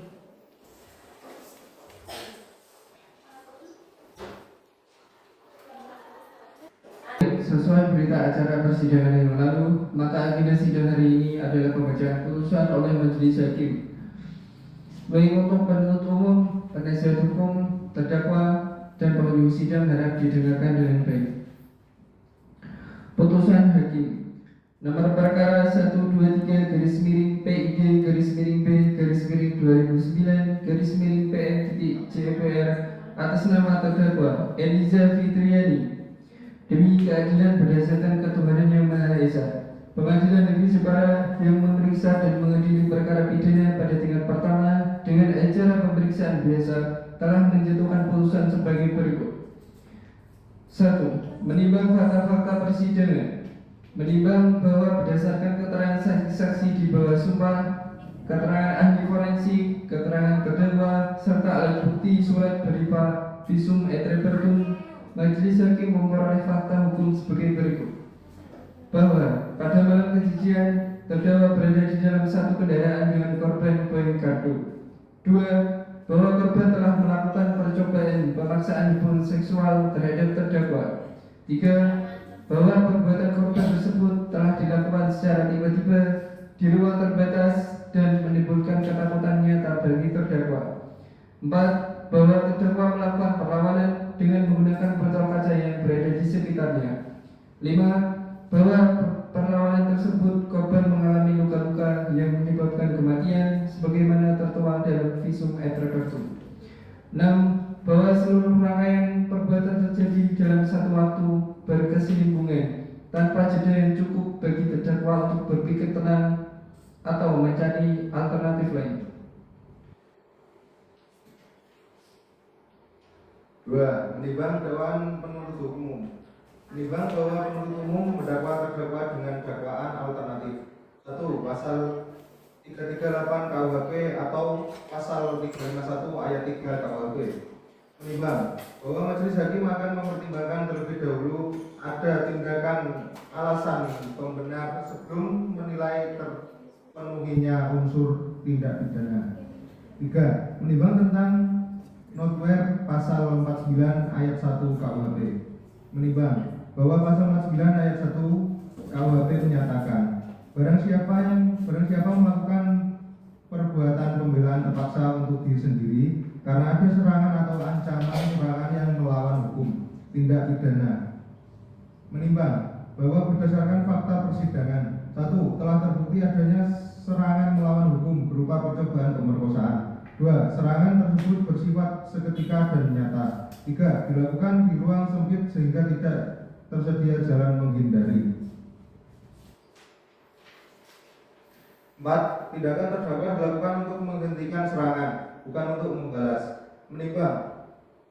Speaker 2: Sesuai berita acara persidangan yang lalu, maka agenda sidang hari ini adalah pembacaan putusan oleh majelis hakim. Baik untuk penuntut umum, penasihat hukum, terdakwa, dan pengunjung sidang harap didengarkan dengan baik. Putusan hakim nomor perkara 123-PID-B-2009-PN-JPR atas nama terdakwa Eliza Fitriani demi keadilan berdasarkan ketuhanan yang Maha Esa. Pengadilan Negeri Jepara yang memeriksa dan mengadili perkara pidana pada tingkat pertama dengan acara pemeriksaan biasa telah menjatuhkan putusan sebagai berikut. 1. Menimbang fakta-fakta persidangan. Menimbang bahwa berdasarkan keterangan saksi-saksi di bawah sumpah, keterangan ahli forensik, keterangan terdakwa, serta alat bukti surat berupa visum et repertum, majelis hakim memperoleh fakta hukum sebagai berikut. Bahwa pada malam kejadian terdakwa berada di dalam satu kendaraan dengan korban Boy Kardo. 2. Bahwa korban telah melakukan percobaan pemaksaan hubungan seksual terhadap terdakwa. 3. Bahwa perbuatan korban tersebut telah dilakukan secara tiba-tiba di ruang terbatas dan menimbulkan ketakutan nyata bagi terdakwa. 4. Bahwa terdakwa melakukan perlawanan dengan menggunakan botol kaca yang berada di sekitarnya. 5. Bahwa perlawanan tersebut korban mengalami luka-luka yang menyebabkan kematian sebagaimana tertuang dalam visum et repertum. 6. Bahwa seluruh rangkaian perbuatan terjadi dalam satu waktu berkesinambungan tanpa jeda yang cukup bagi terdakwa untuk berpikir tenang atau mencari alternatif lain.
Speaker 7: 2. Menimbang dakwaan penuntut umum. Menimbang bahwa penuntut umum mendakwa terdakwa dengan dakwaan alternatif. 1. Pasal 338 KUHP atau pasal 351 ayat 3 KUHP. Menimbang bahwa majelis hakim akan mempertimbangkan terlebih dahulu ada tindakan alasan pembenar sebelum menilai terpenuhinya unsur tindak pidana. 3. Menimbang tentang notware pasal 49 ayat 1 KUHP. Menimbang bahwa pasal 49 ayat 1 KUHP menyatakan barang siapa melakukan perbuatan pembelaan terpaksa untuk diri sendiri karena ada serangan atau ancaman serangan yang melawan hukum tindak pidana. Menimbang bahwa berdasarkan fakta persidangan, 1. Telah terbukti adanya serangan melawan hukum berupa percobaan pemerkosaan. 2. Serangan tersebut bersifat seketika dan nyata. 3. Dilakukan di ruang sempit sehingga tidak tersedia jalan menghindari. 4. Tindakan terdakwa dilakukan untuk menghentikan serangan, bukan untuk membalas. Menimbang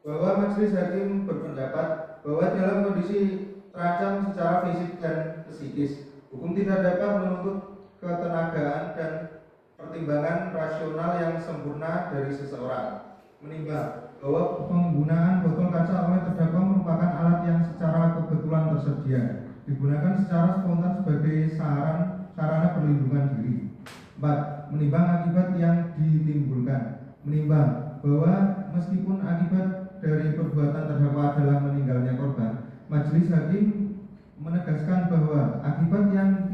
Speaker 7: bahwa majelis hakim berpendapat bahwa dalam kondisi terancam secara fisik dan psikis, hukum tidak dapat menuntut ketenagaan dan pertimbangan rasional yang sempurna dari seseorang. Menimbang bahwa penggunaan botol kaca oleh terdakwa merupakan alat yang secara kebetulan tersedia, digunakan secara spontan sebagai sarana perlindungan diri. 4. Menimbang akibat yang ditimbulkan. Menimbang bahwa meskipun akibat dari perbuatan terdakwa adalah meninggalnya korban, majelis hakim menegaskan bahwa akibat yang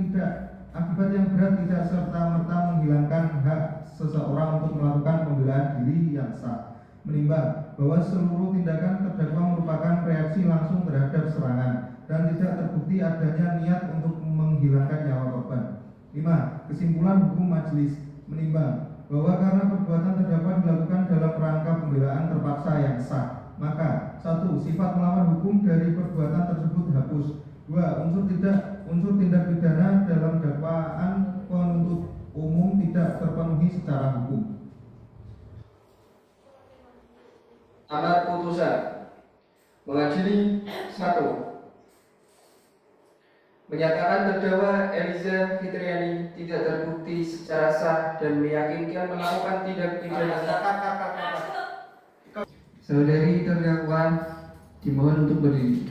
Speaker 7: berat tidak serta-merta menghilangkan hak seseorang untuk melakukan pembelaan diri yang sah. Menimbang bahwa seluruh tindakan terdakwa merupakan reaksi langsung terhadap serangan dan tidak terbukti adanya niat untuk menghilangkan nyawa korban. 5. Kesimpulan hukum majelis. Menimbang bahwa karena perbuatan terdakwa dilakukan dalam rangka pembelaan terpaksa yang sah, maka 1. Sifat melawan hukum dari perbuatan tersebut hapus. 2. Unsur tindak pidana dalam dakwaan penuntut umum tidak terpenuhi secara hukum.
Speaker 2: Amar putusan mengadili 1. Menyatakan terdakwa Eliza Fitriani tidak terbukti secara sah dan meyakinkan melakukan tindak pidana. Saudari terdakwa dimohon untuk berdiri.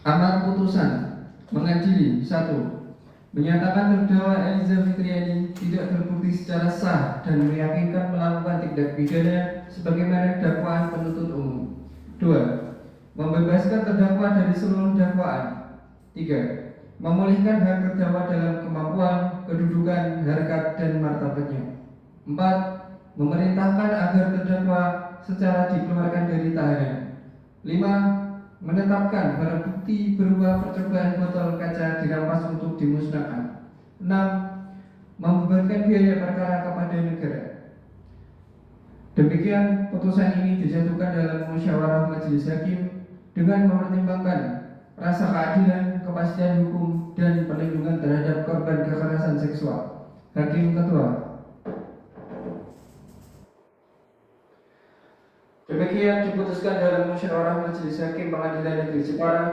Speaker 2: Amar putusan mengadili 1. Menyatakan terdakwa Eliza Fitriani tidak terbukti secara sah dan meyakinkan melakukan tindak pidana sebagaimana dakwaan penuntut umum. 2. Membebaskan terdakwa dari seluruh dakwaan. 3. Memulihkan hak terdakwa dalam kemampuan, kedudukan, harkat, dan martabatnya. 4. Memerintahkan agar terdakwa secara dikeluarkan dari tahanan. 5. Menetapkan barang bukti berupa percobaan botol kaca dirampas untuk dimusnahkan. 6. Membebankan biaya perkara kepada negara. Demikian putusan ini dijatuhkan dalam musyawarah majelis hakim dengan mempertimbangkan rasa keadilan, kepastian hukum, dan perlindungan terhadap korban kekerasan seksual. Hakim Ketua. Demikian diputuskan dalam musyawarah majelis hakim pengadilan negeri Jepara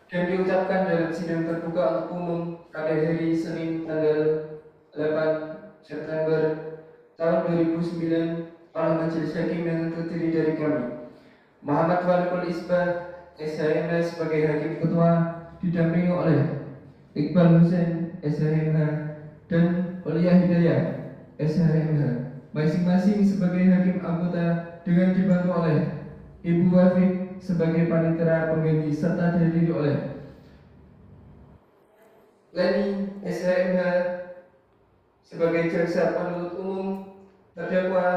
Speaker 2: dan diucapkan dalam sidang terbuka untuk umum pada hari Senin tanggal 8 September tahun 2009 oleh majelis hakim yang terdiri dari kami Muhammad Walikul Isbah SHMH sebagai hakim ketua, didampingi oleh Iqbal Hussein SHMH dan Olia Hidayah SHMH, masing-masing sebagai hakim anggota dengan dibantu oleh Ibu Wafik sebagai panitera pengganti serta dihadiri oleh Leni SHMH sebagai jaksa penuntut umum terdakwa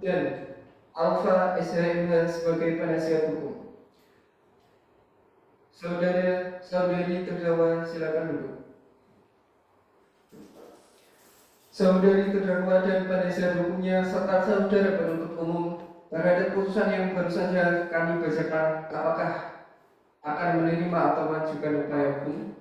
Speaker 2: dan Alfa SHMH sebagai penasihat hukum. Saudara-saudari terdakwa silakan duduk. saudari terdakwa dan penasihat hukumnya serta saudara penuntut umum terhadap putusan yang baru saja kami bacakan, apakah akan menerima atau mengajukan upaya hukum?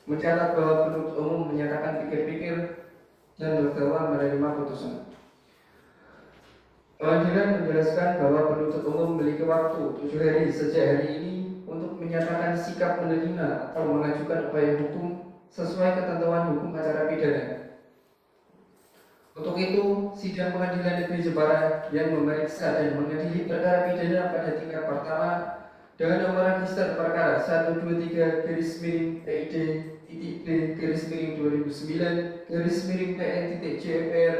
Speaker 2: Mencatat bahwa penuntut umum menyatakan pikir-pikir dan terdakwa menerima putusan. Pengadilan menjelaskan bahwa penuntut umum memiliki waktu 7 hari sejak hari ini untuk menyatakan sikap menerima atau mengajukan upaya hukum sesuai ketentuan hukum acara pidana. Untuk itu, sidang Pengadilan Negeri Jepara yang memeriksa dan mengadili perkara pidana pada tingkat pertama dengan nomor register perkara 123-B-PID-2009-PN-JFR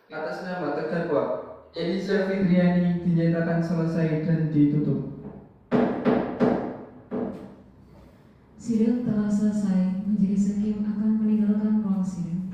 Speaker 2: atas nama terdakwa Eliza Fitriani dinyatakan selesai dan ditutup.
Speaker 1: Sidang telah selesai. Majelis hakim akan meninggalkan ruang sidang.